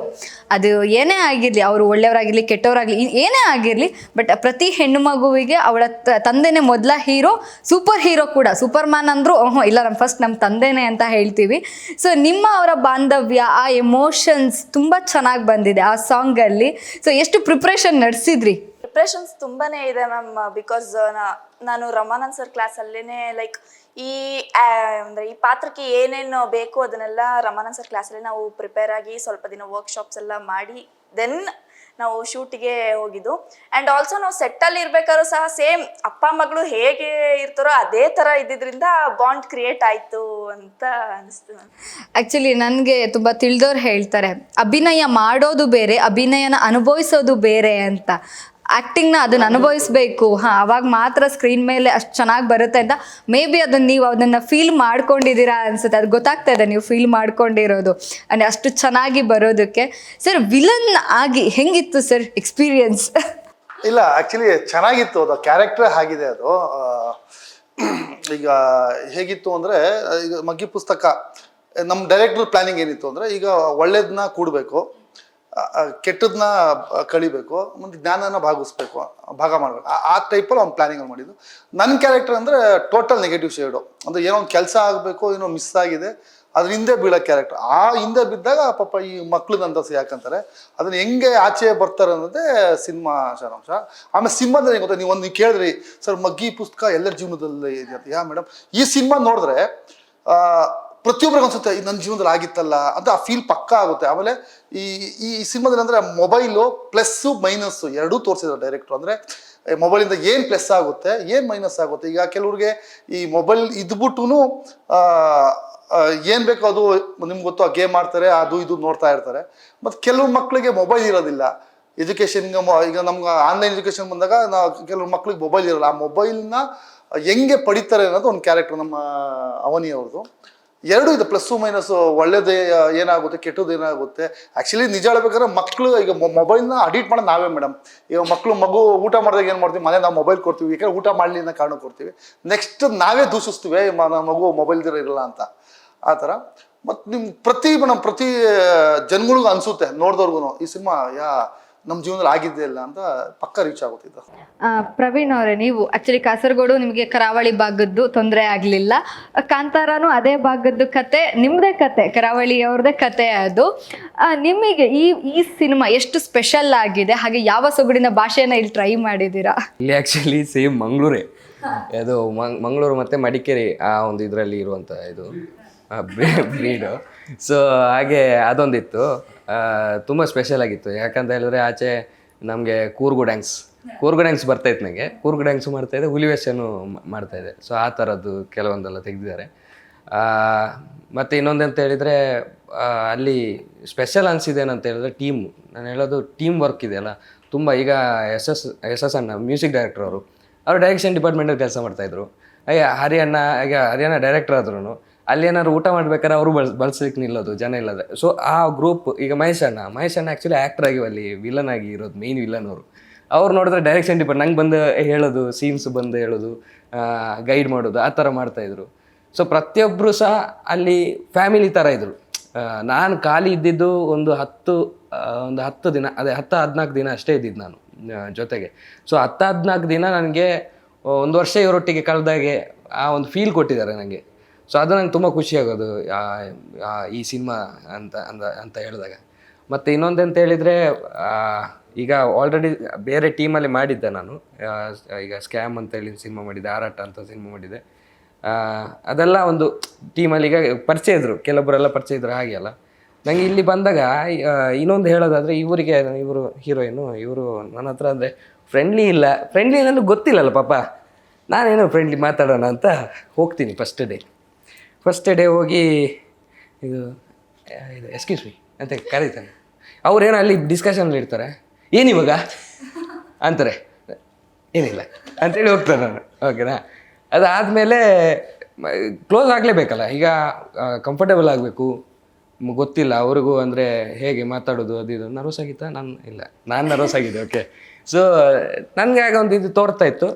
ಅದು ಏನೇ ಆಗಿರಲಿ, ಅವರು ಒಳ್ಳೆಯವರಾಗಿರಲಿ ಕೆಟ್ಟವರಾಗಲಿ ಏನೇ ಆಗಿರಲಿ, ಬಟ್ ಪ್ರತಿ ಹೆಣ್ಣು ಮಗುವಿಗೆ ಅವಳ ತಂದೆನೇ ಮೊದಲ ಹೀರೋ. ಸೂಪರ್ ಹೀರೋ ಕೂಡ, ಸೂಪರ್ ಮ್ಯಾನ್ ಅಂದರೂ ಇಲ್ಲ, ನಮ್ಮ ತಂದೆನೇ ಅಂತ ಹೇಳ್ತೀವಿ. ಸೊ ನಿಮ್ಮ ಅವರ ಬಾಂಧವ್ಯ, ಆ ಎಮೋಷನ್ಸ್ ತುಂಬ ಚೆನ್ನಾಗಿ ಬಂದಿದೆ ಆ ಸಾಂಗಲ್ಲಿ. ಸೊ ಎಷ್ಟು ಪ್ರಿಪ್ರೇಷನ್ ನಡೆಸಿದ್ರಿ? ಪ್ರಿಪ್ರೇಷನ್ಸ್ ತುಂಬಾ ಇದೆ ಮ್ಯಾಮ್. ಬಿಕಾಸ್ ನಾನು ರಮಾನಂದ್ ಸರ್ ಕ್ಲಾಸಲ್ಲೇ ಲೈಕ್ ಅಂದರೆ ಈ ಪಾತ್ರಕ್ಕೆ ಏನೇನು ಬೇಕು ಅದನ್ನೆಲ್ಲ ರಮಾನಂದ್ ಸರ್ ಕ್ಲಾಸಲ್ಲಿ ನಾವು ಪ್ರಿಪೇರ್ ಆಗಿ ಸ್ವಲ್ಪ ದಿನ ವರ್ಕ್ಶಾಪ್ಸ್ ಎಲ್ಲ ಮಾಡಿ ದೆನ್ ನಾವು ಶೂಟಿಗೆ ಹೋಗಿದ್ದು. ಆ್ಯಂಡ್ ಆಲ್ಸೋ ನಾವು ಸೆಟ್ಟಲ್ಲಿ ಇರ್ಬೇಕಾದ್ರೂ ಸಹ ಸೇಮ್ ಅಪ್ಪ ಮಗಳು ಹೇಗೆ ಇರ್ತಾರೋ ಅದೇ ಥರ ಇದ್ದಿದ್ದರಿಂದ ಬಾಂಡ್ ಕ್ರಿಯೇಟ್ ಆಯಿತು ಅಂತ ಅನಿಸ್ತು ಮ್ಯಾಮ್. ಆ್ಯಕ್ಚುಲಿ ನನಗೆ ತುಂಬ ತಿಳಿದವ್ರು ಹೇಳ್ತಾರೆ, ಅಭಿನಯ ಮಾಡೋದು ಬೇರೆ, ಅಭಿನಯನ ಅನುಭವಿಸೋದು ಬೇರೆ ಅಂತ. ಆ್ಯಕ್ಟಿಂಗ್ನ ಅದನ್ನು ಅನುಭವಿಸ್ಬೇಕು, ಅವಾಗ ಮಾತ್ರ ಸ್ಕ್ರೀನ್ ಮೇಲೆ ಅಷ್ಟು ಚೆನ್ನಾಗಿ ಬರುತ್ತೆ ಅಂತ ಮೇ ಬಿ ಅದನ್ನು ನೀವು ಅದನ್ನು ಫೀಲ್ ಮಾಡ್ಕೊಂಡಿದ್ದೀರಾ ಅನ್ಸುತ್ತೆ. ಅದು ಗೊತ್ತಾಗ್ತಾ ಇದೆ ನೀವು ಫೀಲ್ ಮಾಡ್ಕೊಂಡಿರೋದು ಅಂದರೆ ಅಷ್ಟು ಚೆನ್ನಾಗಿ ಬರೋದಕ್ಕೆ. ಸರ್ ವಿಲನ್ ಆಗಿ ಹೆಂಗಿತ್ತು ಸರ್ ಎಕ್ಸ್ಪೀರಿಯನ್ಸ್? ಇಲ್ಲ ಆ್ಯಕ್ಚುಲಿ ಚೆನ್ನಾಗಿತ್ತು, ಅದು ಕ್ಯಾರೆಕ್ಟರ್ ಆಗಿದೆ ಅದು. ಈಗ ಹೇಗಿತ್ತು ಅಂದರೆ, ಈಗ ಮಗ್ಗಿ ಪುಸ್ತಕ ನಮ್ಮ ಡೈರೆಕ್ಟರ್ ಪ್ಲ್ಯಾನಿಂಗ್ ಏನಿತ್ತು ಅಂದರೆ, ಈಗ ಒಳ್ಳೇದನ್ನ ಕೂಡಬೇಕು, ಕೆಟ್ಟದನ್ನ ಕಳಿಬೇಕು, ಮತ್ತು ಜ್ಞಾನನ ಭಾಗ ಮಾಡಬೇಕು, ಆ ಟೈಪಲ್ಲಿ ಅವ್ನು ಪ್ಲ್ಯಾನಿಂಗ್ ಮಾಡಿದ್ದು. ನನ್ನ ಕ್ಯಾರೆಕ್ಟರ್ ಅಂದರೆ ಟೋಟಲ್ ನೆಗೆಟಿವ್ ಶೇಡು. ಅಂದರೆ ಏನೋ ಒಂದು ಕೆಲಸ ಆಗಬೇಕು, ಏನೋ ಮಿಸ್ ಆಗಿದೆ, ಅದ್ರ ಹಿಂದೆ ಬೀಳೋ ಕ್ಯಾರೆಕ್ಟರ್. ಆ ಹಿಂದೆ ಬಿದ್ದಾಗ ಪಾಪ ಈ ಮಕ್ಳದಂತ ಯಾಕಂತಾರೆ ಅದನ್ನ ಹೆಂಗೆ ಆಚೆ ಬರ್ತಾರೆ ಅನ್ನೋದೇ ಸಿನಿಮಾ ಸಾರಾಂಶ. ಆಮೇಲೆ ಸಿನಿಮಾದಲ್ಲಿ ಗೊತ್ತಾ, ನೀವು ಕೇಳಿದ್ರಿ ಸರ್ ಮಗ್ಗಿ ಪುಸ್ತಕ ಎಲ್ಲರ ಜೀವನದಲ್ಲಿ ಇದೆ ಅಂತ. ಯಾ ಮೇಡಮ್, ಈ ಸಿನಿಮಾ ನೋಡಿದ್ರೆ ಪ್ರತಿಯೊಬ್ಬರಿಗೆ ಅನ್ಸುತ್ತೆ ಇದು ನನ್ನ ಜೀವನದಲ್ಲಿ ಆಗಿತ್ತಲ್ಲ ಅಂತ ಆ ಫೀಲ್ ಪಕ್ಕಾ ಆಗುತ್ತೆ. ಆಮೇಲೆ ಈ ಸಿನಿಮಾದಲ್ಲಿ ಅಂದರೆ ಮೊಬೈಲು ಪ್ಲಸ್ಸು ಮೈನಸ್ಸು ಎರಡೂ ತೋರಿಸಿದ್ರು ಡೈರೆಕ್ಟ್ರು. ಅಂದರೆ ಮೊಬೈಲಿಂದ ಏನು ಪ್ಲಸ್ ಆಗುತ್ತೆ, ಏನು ಮೈನಸ್ ಆಗುತ್ತೆ. ಈಗ ಕೆಲವ್ರಿಗೆ ಈ ಮೊಬೈಲ್ ಇದ್ಬಿಟ್ಟು ಏನು ಬೇಕೋ ಅದು ನಿಮ್ಗೆ ಗೊತ್ತು, ಆ ಗೇಮ್ ಆಡ್ತಾರೆ, ಅದು ಇದು ನೋಡ್ತಾ ಇರ್ತಾರೆ. ಮತ್ತು ಕೆಲವು ಮಕ್ಕಳಿಗೆ ಮೊಬೈಲ್ ಇರೋದಿಲ್ಲ. ಎಜುಕೇಷನ್ಗೆ ಈಗ ನಮ್ಗೆ ಆನ್ಲೈನ್ ಎಜುಕೇಷನ್ ಬಂದಾಗ ಕೆಲವು ಮಕ್ಳಿಗೆ ಮೊಬೈಲ್ ಇರೋಲ್ಲ. ಆ ಮೊಬೈಲ್ನ ಹೆಂಗೆ ಪಡಿತಾರೆ ಅನ್ನೋದು ಒಂದು ಕ್ಯಾರೆಕ್ಟರ್ ನಮ್ಮ ಅವನಿ ಅವ್ರದ್ದು. ಎರಡೂ ಇದೆ, ಪ್ಲಸ್ಸು ಮೈನಸ್ಸು, ಒಳ್ಳೇದೇ ಏನಾಗುತ್ತೆ, ಕೆಟ್ಟದ್ದು ಏನಾಗುತ್ತೆ. ಆ್ಯಕ್ಚುಲಿ ನಿಜ ಹೇಳ್ಬೇಕಾದ್ರೆ ಮಕ್ಕಳು ಈಗ ಮೊಬೈಲ್ನ ಅಡಿಟ್ ಮಾಡೋದು ನಾವೇ ಮೇಡಮ್. ಈಗ ಮಗು ಊಟ ಮಾಡಿದಾಗ ಏನು ಮಾಡ್ತೀವಿ, ಮನೆ ನಾವು ಮೊಬೈಲ್ ಕೊಡ್ತೀವಿ, ಯಾಕಂದ್ರೆ ಊಟ ಮಾಡಲಿ ಅನ್ನೋ ಕಾರಣ ಕೊಡ್ತೀವಿ. ನೆಕ್ಸ್ಟ್ ನಾವೇ ದೂಷಿಸ್ತೀವಿ ಮಗು ಮೊಬೈಲ್ ಇರಲ್ಲ ಅಂತ, ಆ ಥರ. ಮತ್ತು ಪ್ರತಿ ಜನಗಳಿಗೂ ಅನಿಸುತ್ತೆ ನೋಡಿದವ್ರಿಗೂ ಈ ಸಿನಿಮಾ ನಮ್ಮ ಜೀವನದಲ್ಲಿ ಆಗಿದ್ದೇ ಇಲ್ಲ ಅಂತ ಪಕ್ಕ ರೀಚ್ ಆಗುತ್ತಿದ್ದು. ಪ್ರವೀಣ್ ಅವರೇ, ನೀವು ಆ್ಯಕ್ಚುಲಿ ಕಾಸರಗೋಡು ನಿಮಗೆ ಕರಾವಳಿ ಭಾಗದ್ದು ತೊಂದರೆ ಆಗಲಿಲ್ಲ, ಕಾಂತಾರನೂ ಅದೇ ಭಾಗದ್ದು ಕತೆ, ನಿಮ್ಮದೇ ಕತೆ, ಕರಾವಳಿಯವ್ರದ್ದೇ ಕತೆ ಅದು. ನಿಮಗೆ ಈ ಸಿನಿಮಾ ಎಷ್ಟು ಸ್ಪೆಷಲ್ ಆಗಿದೆ, ಹಾಗೆ ಯಾವ ಸೊಗಡಿನ ಭಾಷೆನ ಇಲ್ಲಿ ಟ್ರೈ ಮಾಡಿದ್ದೀರಾ? ಇಲ್ಲಿ ಆ್ಯಕ್ಚುಲಿ ಸೇಮ್ ಮಂಗಳೂರೇ, ಅದು ಮಂಗಳೂರು ಮತ್ತು ಮಡಿಕೇರಿ ಆ ಒಂದು ಇದರಲ್ಲಿ ಇರುವಂಥ ಇದು ಬ್ರೀಡು. ಸೊ ಹಾಗೆ ಅದೊಂದಿತ್ತು, ತುಂಬ ಸ್ಪೆಷಲ್ ಆಗಿತ್ತು. ಯಾಕಂತ ಹೇಳಿದ್ರೆ ಆಚೆ ನಮಗೆ ಕೂರ್ಗು ಡ್ಯಾನ್ಸ್ ಬರ್ತಾಯಿತ್ತು, ನನಗೆ ಕೂರ್ಗು ಡ್ಯಾನ್ಸು ಮಾಡ್ತಾಯಿದ್ದೆ, ಹುಲಿವೇಷನು ಮಾಡ್ತಾಯಿದ್ದೆ. ಸೊ ಆ ಥರದ್ದು ಕೆಲವೊಂದೆಲ್ಲ ತೆಗೆದಿದ್ದಾರೆ. ಮತ್ತು ಇನ್ನೊಂದಂತ ಹೇಳಿದರೆ ಅಲ್ಲಿ ಸ್ಪೆಷಲ್ ಅನಿಸಿದೇನಂತ ಹೇಳಿದ್ರೆ ಟೀಮು. ನಾನು ಹೇಳೋದು ಟೀಮ್ ವರ್ಕ್ ಇದೆಯಲ್ಲ ತುಂಬ. ಈಗ ಎಸ್ ಎಸ್ ಅಣ್ಣ ಮ್ಯೂಸಿಕ್ ಡೈರೆಕ್ಟರ್ ಅವರು ಡೈರೆಕ್ಷನ್ ಡಿಪಾರ್ಟ್ಮೆಂಟಲ್ಲಿ ಕೆಲಸ ಮಾಡ್ತಾಯಿದ್ರು. ಹರಿಯಾಣ ಡೈರೆಕ್ಟರ್ ಆದ್ರೂ ಅಲ್ಲಿ ಏನಾದ್ರು ಊಟ ಮಾಡ್ಬೇಕಾದ್ರೆ ಅವರು ಬಳಸ್ಲಿಕ್ಕೆ ನಿಲ್ಲೋದು ಜನ ಇಲ್ಲದ್ರೆ. ಸೊ ಆ ಗ್ರೂಪ್, ಈಗ ಮಹೇಶ್ ಅಣ್ಣ ಆ್ಯಕ್ಚುಲಿ ಆ್ಯಕ್ಟರ್ ಆಗಿ ಅಲ್ಲಿ ವಿಲನ್ ಆಗಿ ಇರೋದು, ಮೇಯ್ನ್ ವಿಲನ್ ಅವ್ರು ನೋಡಿದ್ರೆ ಡೈರೆಕ್ಷನ್ ಡಿಪಾರ್ಟ್ ನಂಗೆ ಬಂದು ಹೇಳೋದು, ಸೀನ್ಸ್ ಬಂದು ಹೇಳೋದು, ಗೈಡ್ ಮಾಡೋದು, ಆ ಥರ ಮಾಡ್ತಾಯಿದ್ರು. ಸೊ ಪ್ರತಿಯೊಬ್ಬರು ಸಹ ಅಲ್ಲಿ ಫ್ಯಾಮಿಲಿ ಥರ ಇದ್ದರು. ನಾನು ಖಾಲಿ ಇದ್ದಿದ್ದು ಒಂದು 10 ದಿನ, ಅದೇ 10-14 ದಿನ ಅಷ್ಟೇ ಇದ್ದಿದ್ದು ನಾನು ಜೊತೆಗೆ. ಸೊ 10-14 ದಿನ ನನಗೆ 1 ವರ್ಷ ಇವರೊಟ್ಟಿಗೆ ಕಳೆದಾಗೆ ಆ ಒಂದು ಫೀಲ್ ಕೊಟ್ಟಿದ್ದಾರೆ ನನಗೆ. ಸೊ ಅದು ನಂಗೆ ತುಂಬ ಖುಷಿಯಾಗೋದು ಈ ಸಿನಿಮಾ ಅಂತ ಹೇಳಿದಾಗ. ಮತ್ತು ಇನ್ನೊಂದಂತ ಹೇಳಿದರೆ, ಈಗ ಆಲ್ರೆಡಿ ಬೇರೆ ಟೀಮಲ್ಲಿ ಮಾಡಿದ್ದೆ ನಾನು. ಈಗ ಸ್ಕ್ಯಾಮ್ ಅಂತೇಳಿ ಸಿನಿಮಾ ಮಾಡಿದ್ದೆ, ಆರಾಟ ಅಂತ ಸಿನಿಮಾ ಮಾಡಿದ್ದೆ. ಅದೆಲ್ಲ ಒಂದು ಟೀಮಲ್ಲಿ ಈಗ ಪರಿಚಯ ಇದ್ದರು, ಕೆಲವೊಬ್ಬರೆಲ್ಲ ಪರಿಚಯ ಇದ್ರು, ಹಾಗೆ ಅಲ್ಲ. ನನಗೆ ಇಲ್ಲಿ ಬಂದಾಗ ಇನ್ನೊಂದು ಹೇಳೋದಾದರೆ, ಇವರು ಹೀರೋಯಿನು ಇವರು ನನ್ನ ಹತ್ರ ಅಂದರೆ ಫ್ರೆಂಡ್ಲಿ ನನಗೆ ಗೊತ್ತಿಲ್ಲಲ್ಲ ಪಾಪ. ನಾನೇನೋ ಫ್ರೆಂಡ್ಲಿ ಮಾತಾಡೋಣ ಅಂತ ಹೋಗ್ತೀನಿ ಫಸ್ಟ್ ಡೇ ಹೋಗಿ ಇದು ಎಕ್ಸ್ಕ್ಯೂಸ್ ಮೀ ಅಂತ ಕರೀತಾನೆ. ಅವ್ರೇನೋ ಅಲ್ಲಿ ಡಿಸ್ಕಷನಲ್ಲಿ ಇರ್ತಾರೆ, ಏನಿವಾಗ ಅಂತಾರೆ, ಏನಿಲ್ಲ ಅಂತೇಳಿ ಹೋಗ್ತಾರೆ ನಾನು. ಓಕೆನಾ, ಅದಾದಮೇಲೆ ಕ್ಲೋಸ್ ಆಗಲೇಬೇಕಲ್ಲ, ಈಗ ಕಂಫರ್ಟೇಬಲ್ ಆಗಬೇಕು. ಗೊತ್ತಿಲ್ಲ ಅವ್ರಿಗೂ ಅಂದರೆ ಹೇಗೆ ಮಾತಾಡೋದು, ಅದು ಇದು. ನರ್ವಸ್ ಆಗಿತ್ತಾ? ನಾನು ನರ್ವಸ್ ಆಗಿದ್ದೆ. ಓಕೆ, ಸೊ ನನಗೆ ಆಗ ಒಂದು ಇದು ತೋರ್ತಾ ಇತ್ತು.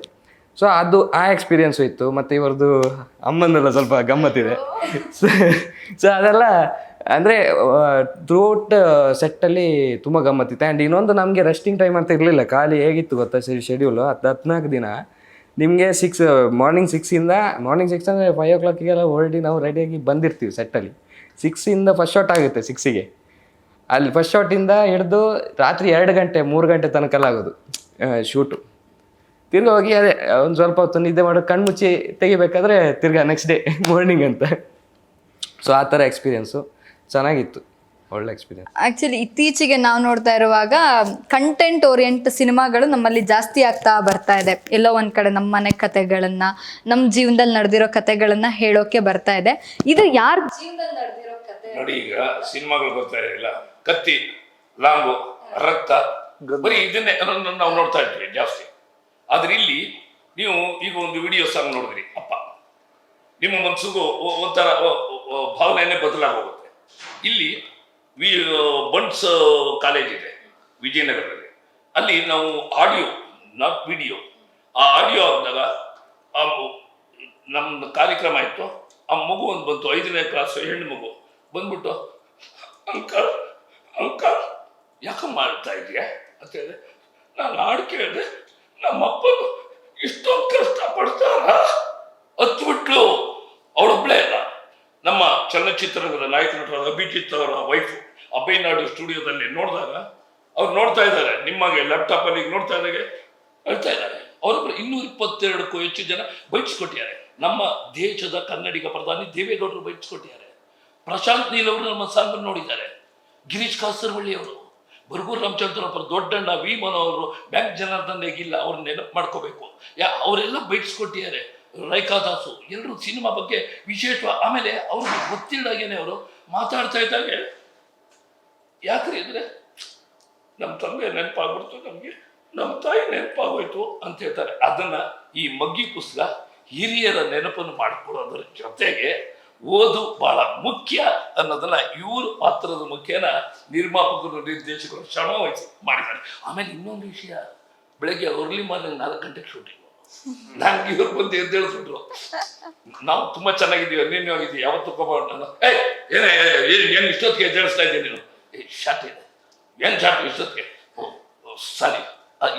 ಸೊ ಅದು ಆ ಎಕ್ಸ್ಪೀರಿಯನ್ಸು ಇತ್ತು. ಮತ್ತು ಇವ್ರದ್ದು ಅಮ್ಮಂದೆಲ್ಲ ಸ್ವಲ್ಪ ಗಮ್ಮತ್ತಿದೆ. ಸೊ ಅದೆಲ್ಲ ಅಂದರೆ ಥ್ರೂಔಟ್ ಸೆಟ್ಟಲ್ಲಿ ತುಂಬ ಗಮ್ಮತ್ತಿತ್ತು. ಆ್ಯಂಡ್ ಇನ್ನೊಂದು, ನಮಗೆ ರೆಸ್ಟಿಂಗ್ ಟೈಮ್ ಅಂತ ಇರಲಿಲ್ಲ. ಖಾಲಿ ಹೇಗಿತ್ತು ಗೊತ್ತಾ ಶೆಡ್ಯೂಲು, 14 ದಿನ ನಿಮಗೆ ಮಾರ್ನಿಂಗ್ 6 ಅಂದರೆ 5 o'clockಗೆಲ್ಲ ಹೊರಡಿ ನಾವು ರೆಡಿಯಾಗಿ ಬಂದಿರ್ತೀವಿ ಸೆಟ್ಟಲ್ಲಿ. 6 ಫಸ್ಟ್ ಶಾಟ್ ಆಗುತ್ತೆ. 6ಗೆ ಅಲ್ಲಿ ಫಸ್ಟ್ ಶಾಟಿಂದ ಹಿಡಿದು ರಾತ್ರಿ 2 ಗಂಟೆ 3 ಗಂಟೆ ತನಕ ಆಗೋದು ಶೂಟು. ತಿರ್ಗಿ ಹೋಗಿ ಅದೇ ಒಂದು ಸ್ವಲ್ಪ ಹೊತ್ತು ನಿದ್ದೆ ಮಾಡೋದು, ಕಣ್ಮುಚ್ಚಿ ತೆಗಿಬೇಕಾದ್ರೆ ತಿರ್ಗಾ ನೆಕ್ಸ್ಟ್ ಡೇ ಮಾರ್ನಿಂಗ್ ಅಂತ. ಸೊ ಆ ಥರ ಎಕ್ಸ್ಪೀರಿಯೆನ್ಸು ಚೆನ್ನಾಗಿತ್ತು, ಒಳ್ಳೆ ಎಕ್ಸ್ಪೀರಿಯೆನ್ಸ್. ಆ್ಯಕ್ಚುಲಿ ಇತ್ತೀಚೆಗೆ ನಾವು ನೋಡ್ತಾ ಇರುವಾಗ ಕಂಟೆಂಟ್ ಓರಿಯೆಂಟ್ ಸಿನಿಮಾಗಳು ನಮ್ಮಲ್ಲಿ ಜಾಸ್ತಿ ಆಗ್ತಾ ಬರ್ತಾ ಇದೆ. ಎಲ್ಲೋ ಒಂದು ಕಡೆ ನಮ್ಮ ಮನೆ ಕತೆಗಳನ್ನು, ನಮ್ಮ ಜೀವನದಲ್ಲಿ ನಡೆದಿರೋ ಕತೆಗಳನ್ನು ಹೇಳೋಕೆ ಬರ್ತಾ ಇದೆ. ಇದು ಯಾರ ಜೀವನದಲ್ಲಿ ನಡೆದಿರೋ ಕತೆ ನೋಡಿ. ಈಗ ಸಿನಿಮಾಗಳು ಬರ್ತಾ ಇಲ್ಲ, ಕತ್ತಿ, ಲಾಂಗು, ರಕ್ತ, ಬರೀ ಇದನ್ನೇ ನಾವು ನೋಡ್ತಾ ಇದ್ವಿ ಜಾಸ್ತಿ. ಆದ್ರೆ ಇಲ್ಲಿ ನೀವು ಈಗ ಒಂದು ವಿಡಿಯೋ ಸಾಂಗ್ ನೋಡಿದ್ರಿ ಅಪ್ಪ, ನಿಮ್ಮ ಮನಸ್ಸಿಗೂ ಒಂಥರ ಭಾವನೆಯೇ ಬದಲಾಗೋಗುತ್ತೆ. ಇಲ್ಲಿ ಬಂಟ್ಸ್ ಕಾಲೇಜ್ ಇದೆ ವಿಜಯನಗರದಲ್ಲಿ, ಅಲ್ಲಿ ನಾವು ಆಡಿಯೋ ನಾಟ್ ವಿಡಿಯೋ, ಆ ಆಡಿಯೋ ಆದಾಗ ನಮ್ಮ ಕಾರ್ಯಕ್ರಮ ಇತ್ತು, ಆ ಮಗು ಒಂದು ಬಂತು 5ನೇ ಕ್ಲಾಸ್ ಹೆಣ್ಣು ಮಗು ಬಂದ್ಬಿಟ್ಟು ಅಂಕಲ್ ಅಂಕಲ್ ಯಾಕೆ ಮಾಡ್ತಾ ಇದೆಯಾ ಅಂತ ಹೇಳಿದೆ. ನಾನು ಹಾಡು ಕೇಳಿದೆ, ನಮ್ಮಪ್ಪನು ಇಷ್ಟೊಂದು ಕಷ್ಟಪಡ್ತಾರ ಹತ್ಬಿಟ್ಲು. ಅವಳೊಬ್ಳೇ ಅಲ್ಲ, ನಮ್ಮ ಚಲನಚಿತ್ರರಂಗದ ನಾಯಕ ನಟರಾದ ಅಭಿಜಿತ್ ಅವರ ವೈಫ್ ಅಭಯನಾಡು ಸ್ಟುಡಿಯೋದಲ್ಲಿ ನೋಡಿದಾಗ ಅವ್ರು ನೋಡ್ತಾ ಇದ್ದಾರೆ, ನಿಮಗೆ ಲ್ಯಾಪ್ಟಾಪಲ್ಲಿ ನೋಡ್ತಾ ಇದ್ದಾಗೆ ಹೇಳ್ತಾ ಇದ್ದಾರೆ. ಅವರೊಬ್ಬರು 222ಕ್ಕೂ ಹೆಚ್ಚು ಜನ ಬೈಟ್ಸ್ಕೊಟ್ಟಿದ್ದಾರೆ. ನಮ್ಮ ದೇಶದ ಕನ್ನಡಿಗ ಪ್ರಧಾನಿ ದೇವೇಗೌಡರು ಬೈಟ್ಸ್ಕೊಟ್ಟಿದ್ದಾರೆ. ಪ್ರಶಾಂತ್ ನೀಲ್ ಅವರು ನಮ್ಮ ಸಾಂಗ್ ನೋಡಿದ್ದಾರೆ. ಗಿರೀಶ್ ಕಾಸರವಳ್ಳಿ ಅವರು, ಬರಗೂರು ರಾಮಚಂದ್ರಪ್ಪ, ದೊಡ್ಡಣ್ಣ, ವಿ ಮನೋಹರ್, ಬ್ಯಾಂಕ್ ಜನಾರ್ದನ್ ಹೇಗಿಲ್ಲ, ಅವ್ರನ್ನ ನೆನಪು ಮಾಡ್ಕೋಬೇಕು. ಅವರೆಲ್ಲ ಬೈಟ್ಸ್ಕೊಟ್ಟಿದ್ದಾರೆ. ರೈಕಾ ದಾಸು ಎಲ್ಲರೂ ಸಿನಿಮಾ ಬಗ್ಗೆ ವಿಶೇಷ. ಆಮೇಲೆ ಅವ್ರಿಗೆ ಗೊತ್ತಿಲ್ದಾಗೇನೆ ಅವರು ಮಾತಾಡ್ತಾ ಇದ್ದಾಗೆ, ಯಾಕ್ರಿ ಅಂದ್ರೆ ನಮ್ಮ ತಂದೆ ನೆನಪಾಗ್ಬಿಡ್ತು, ನಮಗೆ ನಮ್ಮ ತಾಯಿ ನೆನಪಾಗೋಯ್ತು ಅಂತ ಹೇಳ್ತಾರೆ. ಅದನ್ನ ಈ ಮಗ್ಗಿ ಪುಸ್ತಕ ಹಿರಿಯರ ನೆನಪನ್ನು ಮಾಡಿಕೊಳ್ಳೋದ್ರ ಜೊತೆಗೆ ಓದು ಬಹಳ ಮುಖ್ಯ ಅನ್ನೋದನ್ನ ಇವರು ಪಾತ್ರದ ಮುಖ್ಯನ ನಿರ್ಮಾಪಕರು ನಿರ್ದೇಶಕರು ಶ್ರಮ ವಹಿಸಿ ಮಾಡಿದ್ದಾರೆ. ಆಮೇಲೆ ಇನ್ನೊಂದು ವಿಷಯ, ಬೆಳಗ್ಗೆ ಅರ್ಲಿ ಮಾರ್ನಿಂಗ್ 4 ಗಂಟೆಗೆ ಶೂಟಿಂಗ್. ನಂಗೆ ಇವ್ರು ಬಂದು ಎದ್ದೇಳಿಸ್ಬಿಟ್ರು, ನಾವು ತುಂಬಾ ಚೆನ್ನಾಗಿದ್ದೀವಿ, ನೀನು ಹೋಗಿದ್ದೀವಿ, ಯಾವತ್ತು ತಗೋಬಾರ್ದು. ಏನ್ ಇಷ್ಟೊತ್ತಿಗೆ ಎದ್ದೇಳಿಸ್ತಾ ಇದ್ದೀನಿ ನೀನು? ಶಾಟ್ ಇದೆ, ಏನ್ ಶಾಟ್ ಇಷ್ಟೊತ್ತಿಗೆ? ಸಾರಿ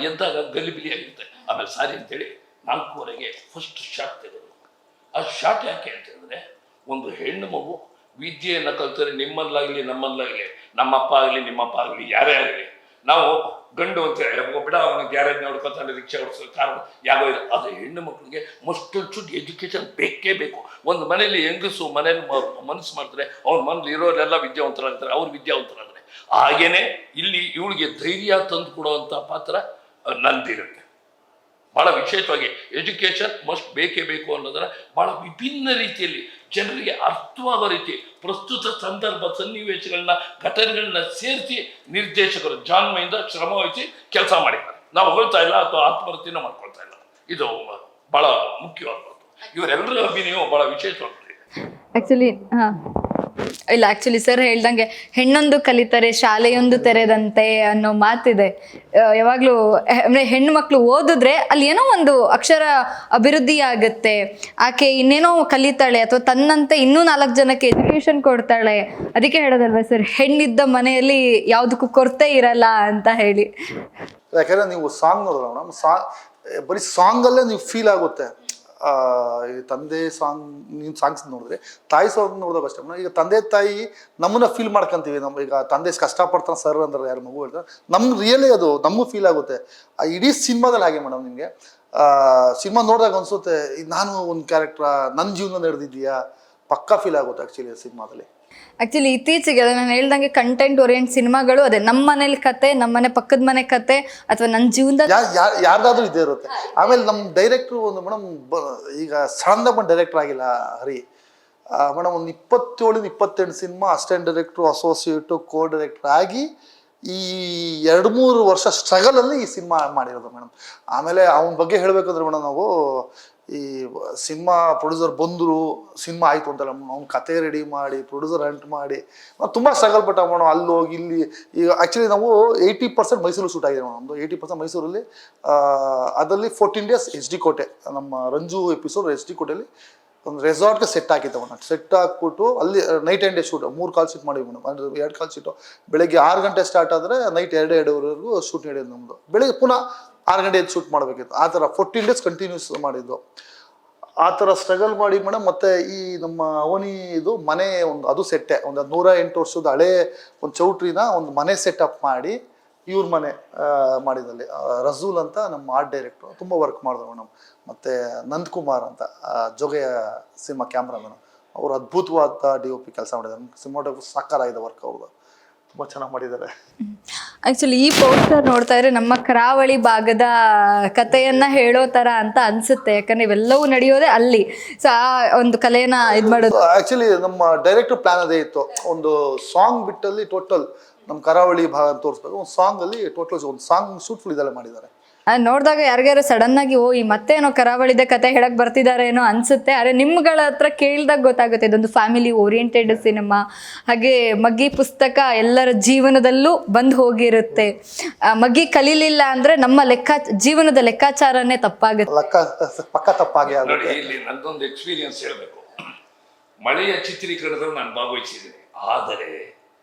ಎಂದಾಗ ಗಲಿಬಿಲಿ ಆಗಿರುತ್ತೆ. ಆಮೇಲೆ ಸಾರಿ ಅಂತೇಳಿ 4:15ಗೆ ಫಸ್ಟ್ ಶಾಟ್ ತೆಗೆದ್ರು. ಆ ಶಾಟ್ ಯಾಕೆ ಅಂತ ಹೇಳಿದ್ರೆ, ಒಂದು ಹೆಣ್ಣು ಮಗು ವಿದ್ಯೆಯನ್ನು ಕಲ್ತರೆ ನಿಮ್ಮಲ್ಲಾಗಲಿ ನಮ್ಮಲ್ಲಾಗಲಿ, ನಮ್ಮಪ್ಪ ಆಗಲಿ ನಿಮ್ಮಪ್ಪ ಆಗಲಿ ಯಾರೇ ಆಗಲಿ, ನಾವು ಗಂಡು ಅಂತ ಬಿಡ ಅವನ ಗ್ಯಾರೇಜ್ ನೋಡ್ಕೊತಾನೆ, ರಿಕ್ಷಾ ಓಡಿಸೋ, ಕಾರ್ ಯಾಗೋ ಇದೆ. ಅದು ಹೆಣ್ಣು ಮಕ್ಕಳಿಗೆ ಮಸ್ಟ್ ಶುಡ್ ಎಜುಕೇಶನ್ ಬೇಕೇ ಬೇಕು. ಒಂದು ಮನೇಲಿ ಹೆಂಗಸು ಮನೇಲಿ ಮನಸ್ಸು ಮಾಡಿದ್ರೆ ಅವ್ರ ಮನೇಲಿ ಇರೋರೆಲ್ಲ ವಿದ್ಯಾವಂತರಾಗ್ತಾರೆ, ಅವ್ರು ವಿದ್ಯಾವಂತರಾಗ್ತಾರೆ. ಹಾಗೇನೆ ಇಲ್ಲಿ ಇವಳಿಗೆ ಧೈರ್ಯ ತಂದು ಕೊಡುವಂಥ ಪಾತ್ರ ನಂದಿರುತ್ತೆ. ಬಹಳ ವಿಶೇಷವಾಗಿ ಎಜುಕೇಶನ್ ಮಸ್ಟ್ ಬೇಕೇ ಬೇಕು ಅನ್ನೋದನ್ನ ಬಹಳ ವಿಭಿನ್ನ ರೀತಿಯಲ್ಲಿ ಜನರಿಗೆ ಅರ್ಥವಾಗೋ ರೀತಿ ಪ್ರಸ್ತುತ ಸಂದರ್ಭ ಸನ್ನಿವೇಶಗಳನ್ನ ಘಟನೆಗಳನ್ನ ಸೇರಿಸಿ ನಿರ್ದೇಶಕರು ಜಾಣ್ಮೆಯಿಂದ ಶ್ರಮ ವಹಿಸಿ ಕೆಲಸ ಮಾಡಿದ್ದಾರೆ. ನಾವು ಹೊಳ್ತಾ ಇಲ್ಲ ಅಥವಾ ಆತ್ಮಹತ್ಯೆನ ಮಾಡ್ಕೊಳ್ತಾ ಇಲ್ಲ. ಇದು ಬಹಳ ಮುಖ್ಯವಾದದ್ದು. ಇವರೆಲ್ಲರ ಅಭಿನಯ ಬಹಳ ವಿಶೇಷವಾಗಿದೆ. ಆಕ್ಚುಲಿ ಇಲ್ಲ, ಆಕ್ಚುಲಿ ಸರ್ ಹೇಳ್ದಂಗೆ ಹೆಣ್ಣೊಂದು ಕಲಿತಾರೆ ಶಾಲೆಯೊಂದು ತೆರೆದಂತೆ ಅನ್ನೋ ಮಾತಿದೆ. ಯಾವಾಗಲೂ ಅಂದರೆ ಹೆಣ್ಣು ಮಕ್ಕಳು ಓದಿದ್ರೆ ಅಲ್ಲಿ ಏನೋ ಒಂದು ಅಕ್ಷರ ಅಭಿವೃದ್ಧಿ ಆಗುತ್ತೆ, ಆಕೆ ಇನ್ನೇನೋ ಕಲಿತಾಳೆ ಅಥವಾ ತನ್ನಂತೆ ಇನ್ನೂ 4 ಜನಕ್ಕೆ ಎಜುಕೇಶನ್ ಕೊಡ್ತಾಳೆ. ಅದಕ್ಕೆ ಹೇಳೋದಲ್ವ ಸರ್, ಹೆಣ್ಣಿದ್ದ ಮನೆಯಲ್ಲಿ ಯಾವುದಕ್ಕೂ ಕೊರತೆ ಇರಲ್ಲ ಅಂತ ಹೇಳಿ. ಯಾಕಂದರೆ ನೀವು ಸಾಂಗ್ ನೋಡಿದ್ರೆ ಮೇಡಮ್, ಬರೀ ಸಾಂಗಲ್ಲೇ ನೀವು ಫೀಲ್ ಆಗುತ್ತೆ. ಈ ತಂದೆ ಸಾಂಗ್, ನೀನು ಸಾಂಗ್ಸ್ ನೋಡಿದ್ರೆ ತಾಯಿ ಸಾಂಗ್ ನೋಡಿದಾಗ ಅಷ್ಟೇ ಮೇಡಮ್. ಈಗ ತಂದೆ ತಾಯಿ ನಮ್ಮನ್ನ ಫೀಲ್ ಮಾಡ್ಕೊಂತೀವಿ. ನಮ್ಮ ಈಗ ತಂದೆ ಕಷ್ಟಪಡ್ತಾನೆ ಸರ್ ಅಂದ್ರೆ ಯಾರು ಮಗು ಹೇಳ್ತಾರೆ, ನಮ್ಗೆ ರಿಯಲಿ ಅದು ನಮಗೂ ಫೀಲ್ ಆಗುತ್ತೆ. ಆ ಇಡೀ ಸಿನಿಮಾದಲ್ಲಿ ಹಾಗೆ ಮೇಡಮ್. ನಿಮಗೆ ಸಿನಿಮಾ ನೋಡಿದಾಗ ಅನ್ಸುತ್ತೆ ನಾನು ಒಂದು ಕ್ಯಾರೆಕ್ಟರ್ ನನ್ನ ಜೀವನ ನಡೆದಿದ್ದೀಯಾ, ಪಕ್ಕಾ ಫೀಲ್ ಆಗುತ್ತೆ ಆ್ಯಕ್ಚುಲಿ ಸಿನಿಮಾದಲ್ಲಿ. ಆ್ಯಕ್ಚುಲಿ ಇತ್ತೀಚೆಗೆ ನಾನು ಹೇಳ್ದಂಗೆ ಕಂಟೆಂಟ್ ಓರಿಯೆಂಟ್ ಸಿನಿಮಾಗಳು ಅದೇ ನಮ್ಮ ಮನೇಲಿ ಕತೆ, ನಮ್ಮ ಮನೆ ಪಕ್ಕದ ಮನೆ ಕತೆ, ಅಥವಾ ನನ್ನ ಜೀವನದ ಯಾರ್ದಾದ್ರೂ ಇದೇ ಇರುತ್ತೆ. ಆಮೇಲೆ ನಮ್ಮ ಡೈರೆಕ್ಟ್ರು ಒಂದು ಮೇಡಮ್, ಈಗ ಸಡನ್ದಾಗ ಬಂದು ಡೈರೆಕ್ಟರ್ ಆಗಿಲ್ಲ ಹರಿ ಮೇಡಮ್. ಒಂದು 27-28 cinema assistant director, associate, co director ಆಗಿ ಈ 2-3 ವರ್ಷ ಸ್ಟ್ರಗಲಲ್ಲಿ ಈ ಸಿನಿಮಾ ಮಾಡಿರೋದು ಮೇಡಮ್. ಆಮೇಲೆ ಅವನ ಬಗ್ಗೆ ಹೇಳಬೇಕಂದ್ರೆ ಮೇಡಮ್, ನಾವು ಈ ಸಿನಿಮಾ ಪ್ರೊಡ್ಯೂಸರ್ ಬಂದರು, ಸಿನಿಮಾ ಆಯಿತು ಅಂತಲ್ಲ, ಅವ್ನು ಕತೆ ರೆಡಿ ಮಾಡಿ ಪ್ರೊಡ್ಯೂಸರ್ ಹಂಟ್ ಮಾಡಿ ತುಂಬ ಸ್ಟ್ರಗಲ್ ಪಟ್ಟ ಮೇಡಮ್. ಅಲ್ಲಿ ಹೋಗಿ ಇಲ್ಲಿ ಈಗ ಆ್ಯಕ್ಚುಲಿ ನಾವು 80% ಮೈಸೂರು ಶೂಟ್ ಆಗಿದೆ ಮೇಡಮ್. ಒಂದು 80% ಮೈಸೂರಲ್ಲಿ, ಅದರಲ್ಲಿ 14 days HD ಕೋಟೆ, ನಮ್ಮ ರಂಜು ಎಪಿಸೋಡ್ HD ಕೋಟೆಯಲ್ಲಿ ಒಂದು ರೆಸಾರ್ಟ್ಗೆ ಸೆಟ್ ಹಾಕಿತ್ತು ಮೇಡಮ್. ಸೆಟ್ ಹಾಕ್ಬಿಟ್ಟು ಅಲ್ಲಿ night and day shoot 3 call shoot ಮಾಡಿವಿ ಮೇಡಮ್. ಅಂದರೆ 2 ಕಾಲ್ ಶೂಟು. ಬೆಳಗ್ಗೆ 6 ಗಂಟೆ ಸ್ಟಾರ್ಟ್ ಆದರೆ ನೈಟ್ 2-2:30ವರೆಗೂ ಶೂಟ್ ನಡೆಯೋದು ನಮ್ಮದು. ಬೆಳಗ್ಗೆ ಪುನಃ 6 ಗಂಟೆ ಶೂಟ್ ಮಾಡಬೇಕಿತ್ತು. ಆ ಥರ 14 days ಕಂಟಿನ್ಯೂಸ್ ಮಾಡಿದ್ದು. ಆ ಥರ ಸ್ಟ್ರಗಲ್ ಮಾಡಿ ಮೇಡಮ್. ಮತ್ತು ಈ ನಮ್ಮ ಅವನಿ ಇದು ಮನೆ ಒಂದು ಅದು ಸೆಟ್ಟೆ, ಒಂದು 108 ವರ್ಷದ ಹಳೇ ಒಂದು ಚೌಟ್ರಿನ ಒಂದು ಮನೆ ಸೆಟಪ್ ಮಾಡಿ ಇವ್ರ ಮನೆ ಮಾಡಿದಲ್ಲಿ. ರಸೂಲ್ ಅಂತ ನಮ್ಮ ಆರ್ಟ್ ಡೈರೆಕ್ಟ್ರು ತುಂಬ ವರ್ಕ್ ಮಾಡಿದ್ರು ಮೇಡಮ್. ಮತ್ತು ನಂದಕುಮಾರ್ ಅಂತ ಜೊಗೆಯ ಸಿನಿಮಾ ಕ್ಯಾಮ್ರಾಮನ್, ಅವರು ಅದ್ಭುತವಾದ DOP ಕೆಲಸ ಮಾಡಿದ್ದಾರೆ. ಸಿನಿಮಾಟೋಗ್ರಫಿ ಸಾಕಾರಾಗಿದೆ ವರ್ಕ್ ಅವ್ರದ್ದು, ತುಂಬ ಚೆನ್ನಾಗಿ ಮಾಡಿದ್ದಾರೆ. ಆ್ಯಕ್ಚುಲಿ ಈ ಪೋಸ್ಟರ್ ನೋಡ್ತಾ ಇದ್ರೆ ನಮ್ಮ ಕರಾವಳಿ ಭಾಗದ ಕಥೆಯನ್ನ ಹೇಳೋ ಥರ ಅಂತ ಅನ್ಸುತ್ತೆ. ಯಾಕಂದ್ರೆ ಇವೆಲ್ಲವೂ ನಡೆಯೋದೇ ಅಲ್ಲಿ. ಸೊ ಆ ಒಂದು ಕಲೆಯನ್ನ ಇದು ಮಾಡೋದು ಆ್ಯಕ್ಚುಲಿ ನಮ್ಮ ಡೈರೆಕ್ಟರ್ ಪ್ಲಾನ್ ಅದೇ ಇತ್ತು. ಒಂದು ಸಾಂಗ್ ಬಿಟ್ಟಲ್ಲಿ ಟೋಟಲ್ ನಮ್ಮ ಕರಾವಳಿ ಭಾಗ ತೋರಿಸ್ಬೇಕು. ಒಂದು ಸಾಂಗಲ್ಲಿ ಟೋಟಲ್ ಒಂದು ಸಾಂಗ್ ಶೂಟ್ಫುಲ್ ಇದೆಲ್ಲ ಮಾಡಿದ್ದಾರೆ. ನೋಡಿದಾಗ ಯಾರಿಗಾರು ಸಡನ್ ಆಗಿ ಓ ಈ ಮತ್ತೇನೋ ಕರಾವಳಿದ ಕತೆ ಹೇಳಕ್ ಬರ್ತಿದ್ದಾರೆ ಏನೋ ಅನ್ಸುತ್ತೆ. ಆದ್ರೆ ನಿಮ್ಗಳ ಹತ್ರ ಕೇಳಿದಾಗ ಗೊತ್ತಾಗುತ್ತೆ ಇದೊಂದು ಫ್ಯಾಮಿಲಿ ಓರಿಯೆಂಟೆಡ್ ಸಿನಿಮಾ. ಹಾಗೆ ಮಗ್ಗಿ ಪುಸ್ತಕ ಎಲ್ಲರ ಜೀವನದಲ್ಲೂ ಬಂದು ಹೋಗಿರುತ್ತೆ. ಮಗ್ಗಿ ಕಲೀಲಿಲ್ಲ ಅಂದ್ರೆ ನಮ್ಮ ಜೀವನದ ಲೆಕ್ಕಾಚಾರನೇ ತಪ್ಪಾಗುತ್ತೆ. ಪಕ್ಕ ತಪ್ಪಾಗಿ ನೋಡಿ, ಆಗುತ್ತೆ. ಇಲ್ಲಿ ನಂದೊಂದು ಎಕ್ಸ್ಪೀರಿಯನ್ಸ್ ಹೇಳಬೇಕು. ಮಳೆಯ ಚಿತ್ರೀಕರಣದಲ್ಲಿ ನಾನು ಭಾಗವಹಿಸಿದ್ದೇನೆ. ಆದರೆ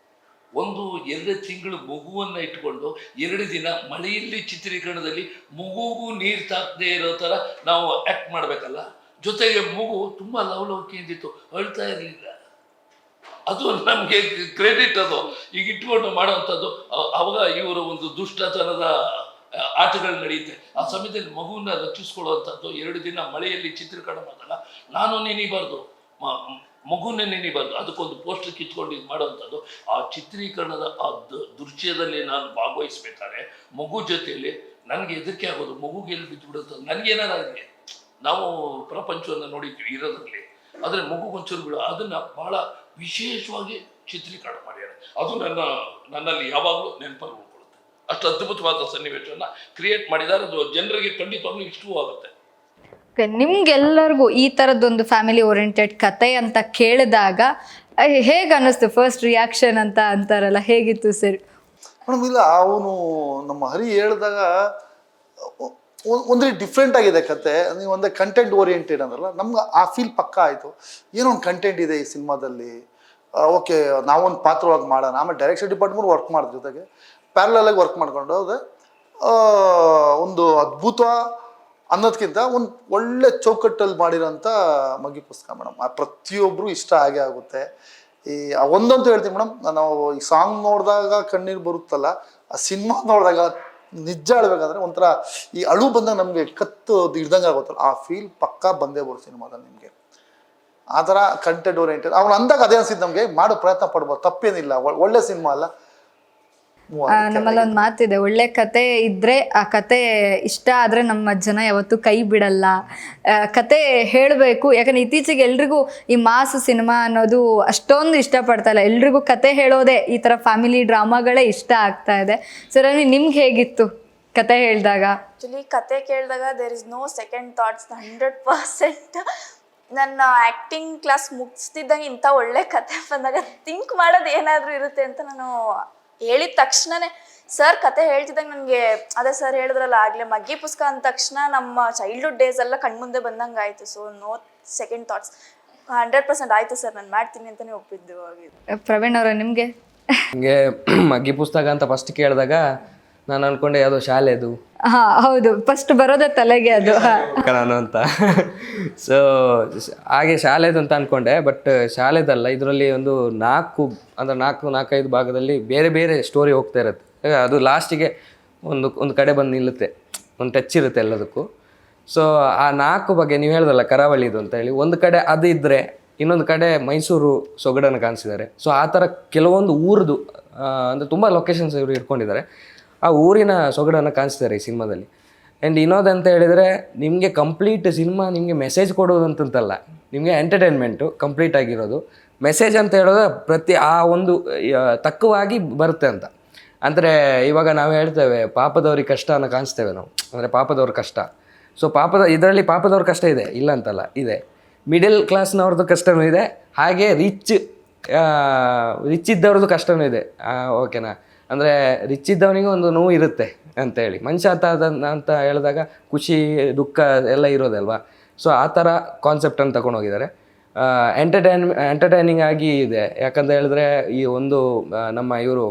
1-2 ತಿಂಗಳು ಮಗುವನ್ನ ಇಟ್ಕೊಂಡು 2 ದಿನ ಮಳೆಯಲ್ಲಿ ಚಿತ್ರೀಕರಣದಲ್ಲಿ ಮಗುಗೂ ನೀರು ತಾಕದೇ ಇರೋ ಥರ ನಾವು ಆ್ಯಕ್ಟ್ ಮಾಡಬೇಕಲ್ಲ. ಜೊತೆಗೆ ಮಗು ತುಂಬ ಲವಲವಿಕೆಯಿಂದಿತ್ತು, ಅಳ್ತಾ ಇರಲಿಲ್ಲ. ಅದು ನಮಗೆ ಕ್ರೆಡಿಟ್. ಅದು ಈಗ ಇಟ್ಕೊಂಡು ಮಾಡೋವಂಥದ್ದು. ಅವಾಗ ಇವರು ಒಂದು ದುಷ್ಟತನದ ಆಟಗಳು ನಡೆಯುತ್ತೆ. ಆ ಸಮಯದಲ್ಲಿ ಮಗುವನ್ನ ರಕ್ಷಿಸ್ಕೊಳ್ಳುವಂಥದ್ದು. 2 ದಿನ ಮಳೆಯಲ್ಲಿ ಚಿತ್ರೀಕರಣ ಮಾಡಿದಾಗ ನಾನು ನೆನಿಬಾರ್ದು, ಮಗುನೇ ನೆನಿಬಾರ್ದು, ಅದಕ್ಕೊಂದು ಪೋಸ್ಟರ್ ಕಿತ್ಕೊಂಡು ಇದು ಮಾಡೋವಂಥದ್ದು. ಆ ಚಿತ್ರೀಕರಣದ ಆ ದೃಶ್ಯದಲ್ಲಿ ನಾನು ಭಾಗವಹಿಸ್ಬೇಕಾದ್ರೆ ಮಗು ಜೊತೆಯಲ್ಲಿ ನನಗೆ ಹೆದರಿಕೆ ಆಗೋದು, ಮಗುಗೆ ಎಲ್ಲಿ ಬಿದ್ದುಬಿಡುತ್ತೆ, ನನಗೇನಾಗಿದೆ. ನಾವು ಪ್ರಪಂಚವನ್ನು ನೋಡಿದ್ವಿ ಇರೋದ್ರಲ್ಲಿ, ಆದರೆ ಮಗುಗೊಂಚೂರು ಬಿಡು, ಅದನ್ನು ಭಾಳ ವಿಶೇಷವಾಗಿ ಚಿತ್ರೀಕರಣ ಮಾಡ್ಯಾರೆ. ಅದು ನನ್ನಲ್ಲಿ ಯಾವಾಗಲೂ ನೆನಪಲ್ಲಿ ಉಳ್ಕೊಳ್ಳುತ್ತೆ. ಅಷ್ಟು ಅದ್ಭುತವಾದ ಸನ್ನಿವೇಶವನ್ನು ಕ್ರಿಯೇಟ್ ಮಾಡಿದ್ದಾರೆ. ಅದು ಜನರಿಗೆ ಖಂಡಿತವಾಗ್ಲೂ ಇಷ್ಟವೂ ಆಗುತ್ತೆ. ನಿಮ್ಗೆಲ್ಲರಿಗೂ ಈ ಥರದ್ದೊಂದು ಫ್ಯಾಮಿಲಿ ಓರಿಯೆಂಟೆಡ್ ಕತೆ ಅಂತ ಕೇಳಿದಾಗ ಹೇಗೆ ಅನ್ನಿಸ್ತು? ಫಸ್ಟ್ ರಿಯಾಕ್ಷನ್ ಅಂತ ಅಂತಾರಲ್ಲ, ಹೇಗಿತ್ತು ಸರ್? ಮೇಡಮ್, ಇಲ್ಲ, ಅವನು ನಮ್ಮ ಹರಿ ಹೇಳಿದಾಗ ಒಂದು ಡಿಫ್ರೆಂಟ್ ಆಗಿದೆ ಕತೆ. ನೀವು ಒಂದೇ ಕಂಟೆಂಟ್ ಓರಿಯೆಂಟೆಡ್ ಅಂದ್ರಲ್ಲ, ನಮ್ಗೆ ಆ ಫೀಲ್ ಪಕ್ಕ ಆಯಿತು. ಏನೋ ಒಂದು ಕಂಟೆಂಟ್ ಇದೆ ಈ ಸಿನಿಮಾದಲ್ಲಿ, ಓಕೆ ನಾವೊಂದು ಪಾತ್ರವಾಗಿ ಮಾಡೋಣ. ಆಮೇಲೆ ಡೈರೆಕ್ಷನ್ ಡಿಪಾರ್ಟ್ಮೆಂಟ್ ವರ್ಕ್ ಮಾಡಿದ ಜೊತೆಗೆ ಪ್ಯಾರಲಾಗಿ ವರ್ಕ್ ಮಾಡ್ಕೊಂಡು ಹೋದೆ. ಒಂದು ಅದ್ಭುತ ಅನ್ನೋದಕ್ಕಿಂತ ಒಂದು ಒಳ್ಳೆ ಚೌಕಟ್ಟಲ್ಲಿ ಮಾಡಿರೋಂಥ ಮಗ್ಗಿ ಪುಸ್ತಕ ಮೇಡಮ್. ಆ ಪ್ರತಿಯೊಬ್ಬರು ಇಷ್ಟ ಆಗೇ ಆಗುತ್ತೆ. ಈ ಒಂದಂತೂ ಹೇಳ್ತೀನಿ ಮೇಡಮ್, ನಾವು ಈ ಸಾಂಗ್ ನೋಡಿದಾಗ ಕಣ್ಣೀರು ಬರುತ್ತಲ್ಲ, ಆ ಸಿನಿಮಾ ನೋಡಿದಾಗ ನಿಜ ಹೇಳ್ಬೇಕಂದ್ರೆ ಒಂಥರ ಈ ಅಳು ಬಂದಾಗ ನಮಗೆ ಕತ್ತು ಹಿಡ್ದಂಗೆ ಆಗುತ್ತಲ್ಲ, ಆ ಫೀಲ್ ಪಕ್ಕಾ ಬಂದೇ ಬರುತ್ತೆ ಸಿನಿಮಾದಲ್ಲಿ ನಿಮಗೆ. ಆ ಥರ ಕಂಟೆಂಟ್ ಓರಿಯೆಂಟೆಡ್ ಅವ್ನು ಅಂದಾಗ ಅದೇ ಅನ್ಸಿದ್ದು ನಮಗೆ. ಮಾಡೋ ಪ್ರಯತ್ನ ಪಡ್ಬೋದು, ತಪ್ಪೇನಿಲ್ಲ, ಒಳ್ಳೆ ಸಿನಿಮಾ ಅಲ್ಲ. ನಮ್ಮಲ್ಲಿ ಒಂದು ಮಾತಿದೆ, ಒಳ್ಳೆ ಕತೆ ಇದ್ರೆ ಆ ಕತೆ ಇಷ್ಟ ಆದರೆ ನಮ್ಮ ಜನ ಯಾವತ್ತೂ ಕೈ ಬಿಡಲ್ಲ. ಕತೆ ಹೇಳಬೇಕು. ಯಾಕಂದ್ರೆ ಇತ್ತೀಚೆಗೆ ಎಲ್ರಿಗೂ ಈ ಮಾಸ್ ಸಿನಿಮಾ ಅನ್ನೋದು ಅಷ್ಟೊಂದು ಇಷ್ಟಪಡ್ತಾ ಇಲ್ಲ. ಎಲ್ರಿಗೂ ಕತೆ ಹೇಳೋದೇ ಈ ಥರ ಫ್ಯಾಮಿಲಿ ಡ್ರಾಮಾಗಳೇ ಇಷ್ಟ ಆಗ್ತಾ ಇದೆ. ಸೊ ರವಿ, ನಿಮ್ಗೆ ಹೇಗಿತ್ತು ಕತೆ ಹೇಳಿದಾಗ? ಆ್ಯಕ್ಚುಲಿ ಕತೆ ಕೇಳಿದಾಗ there is no second thoughts. 100% ನನ್ನ ಆ್ಯಕ್ಟಿಂಗ್ ಕ್ಲಾಸ್ ಮುಗಿಸ್ತಿದ್ದಂಗೆ ಇಂಥ ಒಳ್ಳೆ ಕತೆ ಬಂದಾಗ ಥಿಂಕ್ ಮಾಡೋದು ಏನಾದರೂ ಇರುತ್ತೆ ಅಂತ ನಾನು ಹೇಳಿದ ತಕ್ಷಣನೇ ಸರ್ ಕತೆ ಹೇಳ್ತಿದ್ದಂಗೆ ನನಗೆ ಅದೇ ಸರ್ ಹೇಳಿದ್ರಲ್ಲ ಆಗಲೇ ಮಗ್ಗಿ ಪುಸ್ತಕ ಅಂದ ತಕ್ಷಣ ನಮ್ಮ ಚೈಲ್ಡ್ಹುಡ್ ಡೇಸ್ ಎಲ್ಲ ಕಣ್ಮುಂದೆ ಬಂದಂಗೆ ಆಯಿತು. So no second thoughts. 100% ಆಯಿತು ಸರ್, ನಾನು ಮಾಡ್ತೀನಿ ಅಂತಲೇ ಒಪ್ಪಿದ್ದು. ಪ್ರವೀಣ್ ಅವರ ನಿಮಗೆ? ನನಗೆ ಮಗ್ಗಿ ಪುಸ್ತಕ ಅಂತ ಫಸ್ಟ್ ಕೇಳಿದಾಗ ನಾನು ಅನ್ಕೊಂಡೆ ಯಾವುದೋ ಶಾಲೆದು. ಹೌದು, ಫಸ್ಟ್ ಬರೋದೇ ತಲೆಗೆ ಅದು ನಾನು ಅಂತ. ಸೊ ಹಾಗೆ ಶಾಲೆದು ಅಂತ ಅನ್ಕೊಂಡೆ. ಬಟ್ ಶಾಲೆದಲ್ಲ, ಇದರಲ್ಲಿ ಒಂದು 4-5 ಭಾಗದಲ್ಲಿ ಬೇರೆ ಬೇರೆ ಸ್ಟೋರಿ ಹೋಗ್ತಾ ಇರುತ್ತೆ. ಅದು ಲಾಸ್ಟಿಗೆ ಒಂದು ಕಡೆ ಬಂದು ನಿಲ್ಲುತ್ತೆ, ಒಂದು ಟಚ್ ಇರುತ್ತೆ ಎಲ್ಲದಕ್ಕೂ. ಸೊ ಆ 4 ಬಗ್ಗೆ ನೀವು ಹೇಳ್ದಲ್ಲ ಕರಾವಳಿದು ಅಂತ ಹೇಳಿ, ಒಂದು ಕಡೆ ಅದು ಇದ್ದರೆ ಇನ್ನೊಂದು ಕಡೆ ಮೈಸೂರು ಸೊಗಡನ್ನು ಕಾಣಿಸಿದ್ದಾರೆ. ಸೊ ಆ ಥರ ಕೆಲವೊಂದು ಊರದು ಅಂದರೆ ತುಂಬ ಲೊಕೇಶನ್ಸ್ ಇವರು ಇಟ್ಕೊಂಡಿದ್ದಾರೆ. ಆ ಊರಿನ ಸೊಗಡನ್ನು ಕಾಣಿಸ್ತಾರೆ ಈ ಸಿನಿಮಾದಲ್ಲಿ. ಆ್ಯಂಡ್ ಇನ್ನೊಂದಂತ ಹೇಳಿದರೆ, ನಿಮಗೆ ಕಂಪ್ಲೀಟ್ ಸಿನಿಮಾ ನಿಮಗೆ ಮೆಸೇಜ್ ಕೊಡೋದಂತಲ್ಲ, ನಿಮಗೆ ಎಂಟರ್ಟೈನ್ಮೆಂಟು ಕಂಪ್ಲೀಟ್ ಆಗಿರೋದು. ಮೆಸೇಜ್ ಅಂತ ಹೇಳೋದು ಪ್ರತಿ ಆ ಒಂದು ತಕ್ಕವಾಗಿ ಬರುತ್ತೆ ಅಂತ. ಅಂದರೆ ಇವಾಗ ನಾವು ಹೇಳ್ತೇವೆ ಪಾಪದವ್ರಿಗೆ ಕಷ್ಟ ಅನ್ನೋ ಕಾಣಿಸ್ತೇವೆ ನಾವು, ಅಂದರೆ ಪಾಪದವ್ರ ಕಷ್ಟ. ಸೊ ಇದರಲ್ಲಿ ಪಾಪದವ್ರ ಕಷ್ಟ ಇದೆ, ಇಲ್ಲ ಅಂತಲ್ಲ, ಇದೆ. ಮಿಡಲ್ ಕ್ಲಾಸ್ನವ್ರದ್ದು ಕಷ್ಟವೂ ಇದೆ, ಹಾಗೆ ರಿಚ್ ಇದ್ದವ್ರದ್ದು ಕಷ್ಟವೂ ಇದೆ. ಓಕೆನಾ? ಅಂದರೆ ರಿಚ್ ಇದ್ದವನಿಗೆ ಒಂದು ನೋವು ಇರುತ್ತೆ ಅಂತೇಳಿ, ಮನುಷ್ಯ ಅಂತ ಹೇಳಿದಾಗ ಖುಷಿ ದುಃಖ ಎಲ್ಲ ಇರೋದಲ್ವಾ. ಸೊ ಆ ಥರ ಕಾನ್ಸೆಪ್ಟನ್ನು ತಗೊಂಡೋಗಿದ್ದಾರೆ. ಎಂಟರ್ಟೈನಿಂಗ್ ಆಗಿ ಇದೆ. ಯಾಕಂತ ಹೇಳಿದ್ರೆ ಈ ಒಂದು ನಮ್ಮ ಇವರು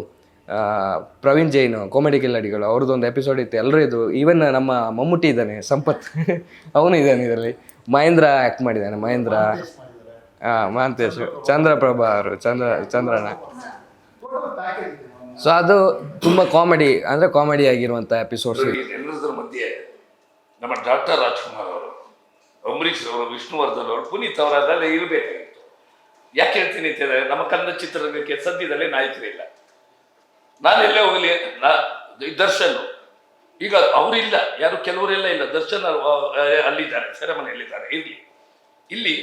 ಪ್ರವೀಣ್ ಜೈನ್ ಕಾಮಿಡಿ ಕಿಲ್ಲಡಿಗಳು ಅವ್ರದ್ದೊಂದು ಎಪಿಸೋಡ್ ಇತ್ತು, ಎಲ್ಲರೂ ಇದ್ರು. ಈವನ್ ನಮ್ಮ ಮಮ್ಮೂಟಿ ಇದ್ದಾನೆ, ಸಂಪತ್ ಅವನು ಇದ್ದಾನೆ ಇದರಲ್ಲಿ. ಮಹೇಂದ್ರ ಆ್ಯಕ್ಟ್ ಮಾಡಿದ್ದಾನೆ, ಮಹೇಂದ್ರ. ಮಹಾಂತೇಶ್, ಚಂದ್ರಪ್ರಭಾ ಅವರು, ಚಂದ್ರಣ್ಣ. ಸೊ ಅದು ತುಂಬ ಕಾಮಿಡಿ ಆಗಿರುವಂಥ ಎಪಿಸೋಡ್ಸ್. ಎಲ್ಲದರ ಮಧ್ಯೆ ನಮ್ಮ ಡಾಕ್ಟರ್ ರಾಜ್ಕುಮಾರ್ ಅವರು, ಅಂಬರೀಷ್ ಅವರು, ವಿಷ್ಣುವರ್ಧನ್ ಅವರು, ಪುನೀತ್ ಅವರು ಅದೆಲ್ಲ ಇರಬೇಕಾಗಿತ್ತು. ಯಾಕೆ ಹೇಳ್ತೀನಿ ಅಂತ ಹೇಳಿದ್ರೆ, ನಮ್ಮ ಕನ್ನಡ ಚಿತ್ರರಂಗಕ್ಕೆ ಸದ್ಯದಲ್ಲೇ ನಾಯಕರಿಲ್ಲ. ನಾನೆಲ್ಲೇ ಹೋಗಲಿ, ದರ್ಶನ್ ಈಗ ಅವರಿಲ್ಲ, ಯಾರು ಕೆಲವರೆಲ್ಲ ಇಲ್ಲ. ದರ್ಶನ್ ಅಲ್ಲಿದ್ದಾರೆ, ಸೆರೆಮನೆಯಲ್ಲಿದ್ದಾರೆ. ಇಲ್ಲಿ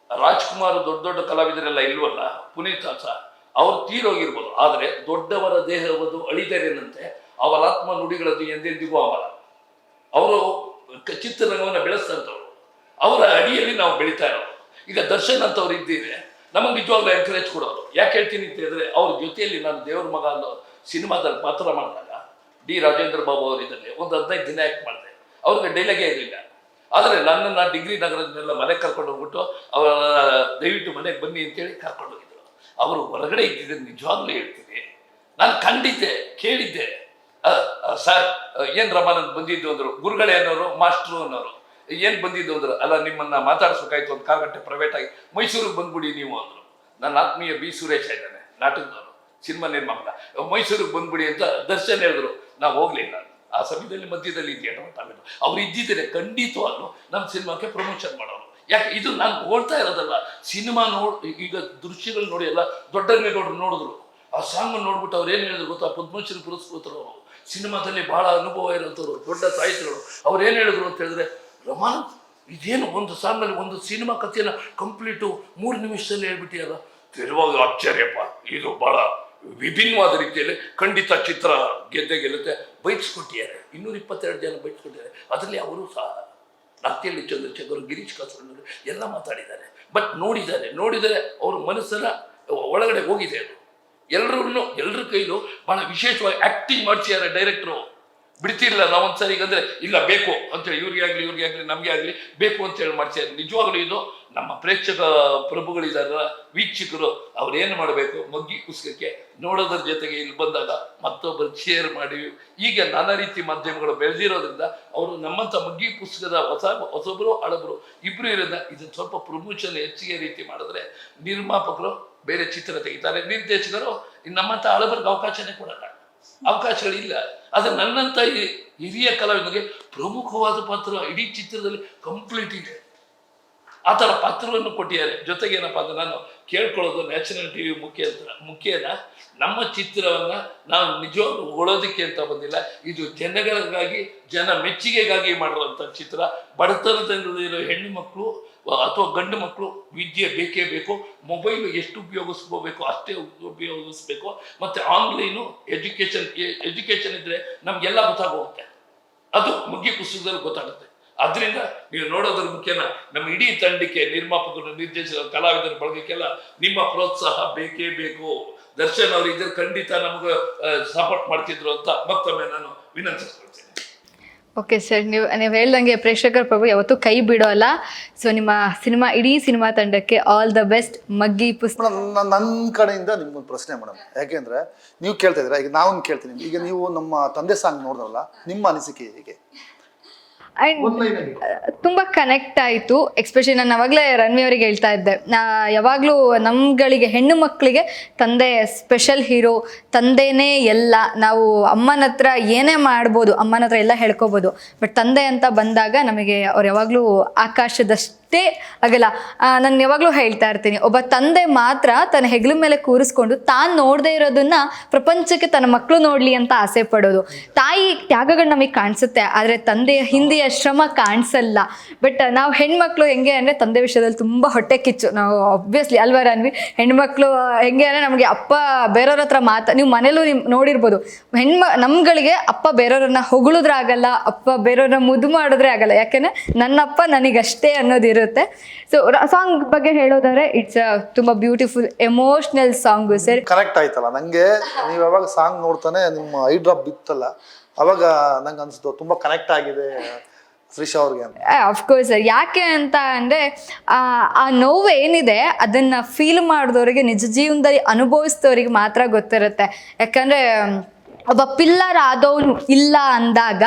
ರಾಜ್ಕುಮಾರ್ ದೊಡ್ಡ ದೊಡ್ಡ ಕಲಾವಿದರೆಲ್ಲ ಇಲ್ವಲ್ಲ, ಪುನೀತ್ ಸಹ ಅವರು ತೀರೋಗಿರ್ಬೋದು, ಆದರೆ ದೊಡ್ಡವರ ದೇಹವನ್ನು ಅಳಿದರೇನಂತೆ ಅವರ ಆತ್ಮ ನುಡಿಗಳದ್ದು ಎಂದೆಂದಿಗೂ ಅಮರ. ಅವರು ಚಿತ್ರರಂಗವನ್ನು ಬೆಳೆಸ್ತಂಥವ್ರು, ಅವರ ಅಡಿಯಲ್ಲಿ ನಾವು ಬೆಳೀತಾ ಇರೋದು. ಈಗ ದರ್ಶನ್ ಅಂತವ್ರು ಇದ್ದೀರಿ, ನಮಗೆ ನಿಜವಾಗ್ಲೂ ಎಂಕರೇಜ್ ಕೊಡೋರು. ಯಾಕೆ ಹೇಳ್ತೀನಿ ಅಂತ ಹೇಳಿದ್ರೆ, ಅವ್ರ ಜೊತೆಯಲ್ಲಿ ನಾನು ದೇವ್ರ ಮಗ ಅನ್ನೋ ಸಿನಿಮಾದಲ್ಲಿ ಪಾತ್ರ ಮಾಡಿದಾಗ ಡಿ ರಾಜೇಂದ್ರ ಬಾಬು ಅವರಿದ್ದಲ್ಲಿ ಒಂದು 15 ದಿನ ಆ್ಯಕ್ಟ್ ಮಾಡಿದೆ. ಅವ್ರಿಗೆ ಡೈಲಾಗೇ ಇರಲಿಲ್ಲ. ಆದರೆ ನನ್ನನ್ನು ಡಿಗ್ರಿ ನಗರದನ್ನೆಲ್ಲ ಮನೆಗೆ ಕರ್ಕೊಂಡು ಹೋಗ್ಬಿಟ್ಟು ಅವರ ದಯವಿಟ್ಟು ಮನೆಗೆ ಬನ್ನಿ ಅಂತೇಳಿ ಕರ್ಕೊಂಡು ಹೋಗಿದ್ರು. ಅವರು ಹೊರಗಡೆ ಇದ್ದಿದ್ದೆ ನಿಜವಾಗ್ಲೂ ಹೇಳ್ತೀನಿ, ನಾನು ಕಂಡಿದ್ದೆ, ಕೇಳಿದ್ದೆ. ಸರ್ ಏನು ರಮಾನಂದ್ ಬಂದಿದ್ದು ಅಂದರು. ಗುರುಗಳೇ ಅನ್ನೋರು, ಮಾಸ್ಟ್ರು ಅನ್ನೋರು. ಏನು ಬಂದಿದ್ದು ಅಂದರು. ಅಲ್ಲ, ನಿಮ್ಮನ್ನು ಮಾತಾಡಿಸ್ಬೇಕಾಯ್ತು, ಒಂದು 4 ಗಂಟೆ ಪ್ರೈವೇಟಾಗಿ ಮೈಸೂರಿಗೆ ಬಂದ್ಬಿಡಿ ನೀವು ಅಂದರು. ನನ್ನ ಆತ್ಮೀಯ ಬಿ ಸುರೇಶ ಇದ್ದಾನೆ, ನಾಟಕದವರು, ಸಿನಿಮಾ ನಿರ್ಮಾಪಕ. ಮೈಸೂರಿಗೆ ಬಂದ್ಬಿಡಿ ಅಂತ ದರ್ಶನ್ ಹೇಳಿದ್ರು. ನಾವು ಹೋಗ್ಲಿಲ್ಲ. ಆ ಸಮಯದಲ್ಲಿ ಮಧ್ಯದಲ್ಲಿ ಇದೆಯೋ ಅವ್ರು ಇದ್ದಿದ್ದಾರೆ, ಖಂಡಿತವಾಗ್ಲೂ ನಮ್ಮ ಸಿನಿಮಾಕ್ಕೆ ಪ್ರಮೋಷನ್ ಮಾಡೋರು. ಯಾಕೆ ಇದು ನಾನು ಹೋಗ್ತಾ ಇರೋದಲ್ಲ, ಸಿನಿಮಾ ಈಗ ದೃಶ್ಯಗಳು ನೋಡಿ ಎಲ್ಲ ದೊಡ್ಡಗೌಡರು ನೋಡಿದ್ರು. ಆ ಸಾಂಗ್ ನೋಡ್ಬಿಟ್ಟು ಅವ್ರು ಏನು ಹೇಳಿದ್ರು ಗೊತ್ತಾ, ಪದ್ಮಶ್ರೀ ಪುರಸ್ಕೃತರು ಅವರು, ಸಿನಿಮಾದಲ್ಲಿ ಬಹಳ ಅನುಭವ ಇರೋಂಥವ್ರು, ದೊಡ್ಡ ಸಾಹಿತಿಗಳು. ಅವ್ರು ಏನು ಹೇಳಿದ್ರು ಅಂತ ಹೇಳಿದ್ರೆ, ರಮಾನಂದ್ ಇದೇನು ಒಂದು ಸಾಂಗಲ್ಲಿ ಒಂದು ಸಿನಿಮಾ ಕಥೆಯನ್ನು ಕಂಪ್ಲೀಟು 3 ನಿಮಿಷದಲ್ಲಿ ಹೇಳ್ಬಿಟ್ಟಿಯಲ್ಲ, ತಿರುವಾಗ ಆಶ್ಚರ್ಯಪ್ಪ, ಇದು ಬಹಳ ವಿಭಿನ್ನವಾದ ರೀತಿಯಲ್ಲಿ ಖಂಡಿತ ಚಿತ್ರ ಗೆದ್ದೆ ಬೈಟ್ಸ್ಕೊಟ್ಟಿದ್ದಾರೆ. 222 ಜನ ಬೈಟ್ಸ್ಕೊಟ್ಟಿದ್ದಾರೆ. ಅದರಲ್ಲಿ ಅವರು ಸಹ ನಾಕ್ತಿಹಳ್ಳಿ ಚಂದ್ರಶೇಖರ್, ಗಿರೀಶ್ ಕಾಸರಗೋಡು ಎಲ್ಲ ಮಾತಾಡಿದ್ದಾರೆ. ಬಟ್ ನೋಡಿದರೆ ಅವ್ರ ಮನಸ್ಸನ್ನ ಒಳಗಡೆ ಹೋಗಿದೆ. ಅದು ಎಲ್ಲರ ಕೈಲೂ ಬಹಳ ವಿಶೇಷವಾಗಿ ಆ್ಯಕ್ಟಿಂಗ್ ಮಾಡಿಸಿದ್ದಾರೆ ಡೈರೆಕ್ಟ್ರು. ಬಿಡ್ತಿರ್ಲಿಲ್ಲ. ನಾವು ಒಂದ್ಸರಿ ಅಂದರೆ ಇಲ್ಲ ಬೇಕು ಅಂತೇಳಿ, ಇವ್ರಿಗೆ ಆಗಲಿ ನಮಗೆ ಆಗಲಿ ಬೇಕು ಅಂತೇಳಿ ಮಾಡ್ಸಿದ್ದಾರೆ. ನಿಜವಾಗ್ಲೂ ಇದು ನಮ್ಮ ಪ್ರೇಕ್ಷಕ ಪ್ರಭುಗಳಿದಾರಲ್ಲ, ವೀಕ್ಷಕರು, ಅವ್ರೇನು ಮಾಡಬೇಕು, ಮಗ್ಗಿ ಪುಸ್ತಕಕ್ಕೆ ನೋಡೋದ್ರ ಜೊತೆಗೆ ಇಲ್ಲಿ ಬಂದಾಗ ಮತ್ತೊಬ್ಬರು ಶೇರ್ ಮಾಡಿ, ಈಗ ನಾನಾ ರೀತಿ ಮಾಧ್ಯಮಗಳು ಬೆಳೆದಿರೋದ್ರಿಂದ ಅವರು ನಮ್ಮಂಥ ಮಗ್ಗಿ ಪುಸ್ತಕದ ಹೊಸೊಬ್ಬರು ಹಳಬರು ಇಬ್ಬರು ಇರೋದ್ರಿಂದ ಇದನ್ನು ಸ್ವಲ್ಪ ಪ್ರಮೋಷನ್ ಹೆಚ್ಚಿಗೆ ರೀತಿ ಮಾಡಿದ್ರೆ ನಿರ್ಮಾಪಕರು ಬೇರೆ ಚಿತ್ರ ತೆಗಿತಾರೆ, ನಿರ್ದೇಶಕರು ನಮ್ಮಂಥ ಹಳಬರಿಗೆ ಅವಕಾಶನೇ ಕೊಡಲ್ಲ, ಅವಕಾಶಗಳಿಲ್ಲ. ಆದರೆ ನನ್ನಂಥ ಹಿರಿಯ ಕಲಾವಿದನಿಗೆ ಪ್ರಮುಖವಾದ ಪಾತ್ರ ಇಡೀ ಚಿತ್ರದಲ್ಲಿ ಕಂಪ್ಲೀಟ್ ಇದೆ. ಆ ಥರ ಪಾತ್ರವನ್ನು ಕೊಟ್ಟಿದ್ದಾರೆ. ಜೊತೆಗೆ ಏನಪ್ಪ ಅಂದರೆ, ನಾನು ಕೇಳ್ಕೊಳ್ಳೋದು ನ್ಯಾಷನಲ್ TV ಮುಖ್ಯನ ನಮ್ಮ ಚಿತ್ರವನ್ನು ನಾವು ನಿಜವಾಗ್ಲೂ ಹೊಗಳೋದಕ್ಕೆ ಅಂತ ಬಂದಿಲ್ಲ. ಇದು ಜನಗಳಿಗಾಗಿ, ಜನ ಮೆಚ್ಚುಗೆಗಾಗಿ ಮಾಡಿರುವಂಥ ಚಿತ್ರ. ಬಡತನದಲ್ಲಿರೋ ಹೆಣ್ಣು ಮಕ್ಕಳು ಅಥವಾ ಗಂಡು ಮಕ್ಕಳು ವಿದ್ಯೆ ಬೇಕೇ ಬೇಕು. ಮೊಬೈಲು ಎಷ್ಟು ಉಪಯೋಗಿಸ್ಕೋಬೇಕು ಅಷ್ಟೇ ಉಪಯೋಗಿಸ್ಬೇಕು. ಮತ್ತು ಆನ್ಲೈನು ಎಜುಕೇಷನ್ ಇದ್ದರೆ ನಮಗೆಲ್ಲ ಗೊತ್ತಾಗೋಗುತ್ತೆ. ಅದು ಮಗ್ಗಿ ಪುಸ್ತಕದಲ್ಲಿ ಗೊತ್ತಾಗುತ್ತೆ. ಅದರಿಂದ ನೀವು ನೋಡೋದ್ರ ಮುಖ್ಯನ ನಮ್ಮ ಇಡೀ ತಂಡಕ್ಕೆ, ನಿರ್ಮಾಪಕರು, ನಿರ್ದೇಶಕರು, ಕಲಾವಿದರ ಬಳಗಕ್ಕೆಲ್ಲ ನಿಮ್ಮ ಪ್ರೋತ್ಸಾಹ ಬೇಕೇ ಬೇಕು. ದರ್ಶನ್ ಅವರು ಇದ್ರೆ ಖಂಡಿತ ನಮಗೆ ಸಪೋರ್ಟ್ ಮಾಡ್ತಿದ್ರು ಅಂತ ಮತ್ತೊಮ್ಮೆ ನಾನು ವಿನಂತಿಸ್ಕೊಳ್ತೀನಿ. ಓಕೆ ಸರ್, ನೀವು ಹೇಳ್ದಂಗೆ ಪ್ರೇಕ್ಷಕರ ಪ್ರಭು ಯಾವತ್ತೂ ಕೈ ಬಿಡೋಲ್ಲ. ಸೊ ನಿಮ್ಮ ಇಡೀ ಸಿನಿಮಾ ತಂಡಕ್ಕೆ ಆಲ್ ದ ಬೆಸ್ಟ್. ಮಗ್ಗಿ ಪುಸ್ತಕ ನನ್ನ ಕಡೆಯಿಂದ ನಿಮ್ಗೊಂದು ಪ್ರಶ್ನೆ ಮೇಡಮ್. ಯಾಕೆಂದ್ರೆ ನೀವು ಕೇಳ್ತಾ ಇದ್ದೀರಾ, ಈಗ ನಾವು ಕೇಳ್ತೀನಿ. ಈಗ ನೀವು ನಮ್ಮ ತಂದೆ ಸಾಂಗ್ ನೋಡಿದ್ರಲ್ಲ, ನಿಮ್ಮ ಅನಿಸಿಕೆ ಹೇಗೆ? ತುಂಬ ಕನೆಕ್ಟ್ ಆಯಿತು. ಎಕ್ಸ್ಪೆಷಲಿ ನಾನು ಅವಾಗಲೇ ರಣ್ವಿ ಅವರಿಗೆ ಹೇಳ್ತಾ ಇದ್ದೆ, ಯಾವಾಗಲೂ ನಮ್ಗಳಿಗೆ ಹೆಣ್ಣು ಮಕ್ಕಳಿಗೆ ತಂದೆ ಸ್ಪೆಷಲ್ ಹೀರೋ, ತಂದೆನೇ ಎಲ್ಲ. ನಾವು ಅಮ್ಮನ ಹತ್ರ ಏನೇ ಮಾಡ್ಬೋದು, ಅಮ್ಮನ ಹತ್ರ ಎಲ್ಲ ಹೇಳ್ಕೊಬೋದು, ಬಟ್ ತಂದೆ ಅಂತ ಬಂದಾಗ ನಮಗೆ ಅವ್ರು ಯಾವಾಗಲೂ ಆಕಾಶದಷ್ಟೇ ಆಗಲ್ಲ. ನಾನು ಯಾವಾಗಲೂ ಹೇಳ್ತಾ ಇರ್ತೀನಿ, ಒಬ್ಬ ತಂದೆ ಮಾತ್ರ ತನ್ನ ಹೆಗಲ ಮೇಲೆ ಕೂರಿಸ್ಕೊಂಡು ತಾನು ನೋಡದೇ ಇರೋದನ್ನ ಪ್ರಪಂಚಕ್ಕೆ ತನ್ನ ಮಕ್ಕಳು ನೋಡಲಿ ಅಂತ ಆಸೆ ಪಡೋದು. ತಾಯಿ ತ್ಯಾಗಗಳು ನಮಗೆ ಕಾಣಿಸುತ್ತೆ, ಆದರೆ ತಂದೆಯ ಹಿಂದಿಯ ಶ್ರಮ ಕಾಣಿಸಲ್ಲ. ಬಟ್ ನಾವು ಹೆಣ್ಮಕ್ಳು ಹೆಂಗೆ ಅಂದರೆ ತಂದೆ ವಿಷಯದಲ್ಲಿ ತುಂಬ ಹೊಟ್ಟೆ ಕಿಚ್ಚು ನಾವು, ಆಬ್ವಿಯಸ್ಲಿ ಅಲ್ವಾ ರನ್ವಿ? ಹೆಣ್ಮಕ್ಳು ಹೆಂಗೆ ಅಂದರೆ ನಮಗೆ ಅಪ್ಪ ಬೇರೆಯವ್ರ ಹತ್ರ ನೀವು ಮನೇಲೂ ನೋಡಿರ್ಬೋದು, ನಮ್ಗಳಿಗೆ ಅಪ್ಪ ಬೇರೆಯವ್ರನ್ನ ಹೊಗಳಿದ್ರಾಗಲ್ಲ, ಅಪ್ಪ ಬೇರೆಯವ್ರನ್ನ ಮುದ್ದು ಮಾಡಿದ್ರೆ ಆಗಲ್ಲ. ಯಾಕೆಂದರೆ ನನ್ನಪ್ಪ ನನಗಷ್ಟೇ ಅನ್ನೋದಿರುತ್ತೆ. ಸೊ ಸಾಂಗ್ ಬಗ್ಗೆ ಹೇಳೋದಾದ್ರೆ ಇಟ್ಸ್ ತುಂಬ beautiful emotional song sir. Connect ಆಯ್ತಲ್ಲ ನಂಗೆ. ನೀವು ಯಾವಾಗ ಸಾಂಗ್ ನೋಡ್ತಾನೆ ನಿಮ್ಮ ಐ ಡ್ರಾಪ್ ಬಿತ್ತಲ್ಲ, ಅವಾಗ ನಂಗೆ ಅನ್ಸುತ್ತೆ ತುಂಬ ಕನೆಕ್ಟ್ ಆಗಿದೆ ಶ್ರೀಶಾ ಅವ್ರಿಗೆ ಅಂತ. Of course sir. ಯಾಕೆ ಅಂತ ಅಂದರೆ ಆ ನೋವು ಏನಿದೆ ಅದನ್ನು ಫೀಲ್ ಮಾಡಿದವ್ರಿಗೆ, ನಿಜ ಜೀವನದಲ್ಲಿ ಅನುಭವಿಸಿದವ್ರಿಗೆ ಮಾತ್ರ ಗೊತ್ತಿರುತ್ತೆ. ಯಾಕಂದರೆ ಒಬ್ಬ ಪಿಲ್ಲರ್ ಆದವನು ಇಲ್ಲ ಅಂದಾಗ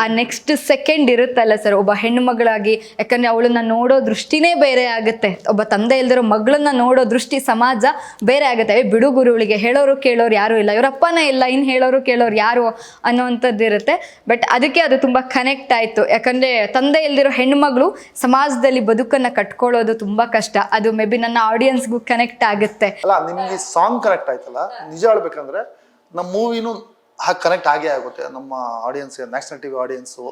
ಆ ನೆಕ್ಸ್ಟ್ ಸೆಕೆಂಡ್ ಇರುತ್ತಲ್ಲ ಸರ್, ಒಬ್ಬ ಹೆಣ್ಣು ಮಗಳಾಗಿ. ಯಾಕಂದರೆ ಅವಳನ್ನ ನೋಡೋ ದೃಷ್ಟಿನೇ ಬೇರೆ ಆಗುತ್ತೆ. ಒಬ್ಬ ತಂದೆ ಇಲ್ದಿರೋ ಮಗಳನ್ನ ನೋಡೋ ದೃಷ್ಟಿ, ಸಮಾಜ ಬೇರೆ ಆಗುತ್ತೆ. ಬಿಡು ಗುರುಗಳಿಗೆ ಹೇಳೋರು ಕೇಳೋರು ಯಾರೂ ಇಲ್ಲ, ಇವರಪ್ಪನೇ ಇಲ್ಲ, ಇನ್ನು ಹೇಳೋರು ಕೇಳೋರು ಯಾರು ಅನ್ನೋವಂಥದ್ದು ಇರುತ್ತೆ. ಬಟ್ ಅದಕ್ಕೆ ಅದು ತುಂಬ ಕನೆಕ್ಟ್ ಆಯಿತು. ಯಾಕಂದರೆ ತಂದೆ ಇಲ್ದಿರೋ ಹೆಣ್ಮಗಳು ಸಮಾಜದಲ್ಲಿ ಬದುಕನ್ನು ಕಟ್ಕೊಳ್ಳೋದು ತುಂಬ ಕಷ್ಟ. ಅದು ಮೇ ಬಿ ನನ್ನ ಆಡಿಯನ್ಸ್ಗೂ ಕನೆಕ್ಟ್ ಆಗುತ್ತೆ. ಅಲ್ಲ, ನಿಮ್ಗೆ ಸಾಂಗ್ ಕನೆಕ್ಟ್ ಆಯ್ತಲ್ಲ, ನಿಜ ಹೇಳ್ಬೇಕಂದ್ರೆ ನಮ್ಮ ಮೂವಿನೂ ಹಾಗೆ ಕನೆಕ್ಟ್ ಆಗೇ ಆಗುತ್ತೆ. ನಮ್ಮ ಆಡಿಯನ್ಸ್ಗೆ, ನ್ಯಾಷನಲ್ TV ಆಡಿಯನ್ಸು,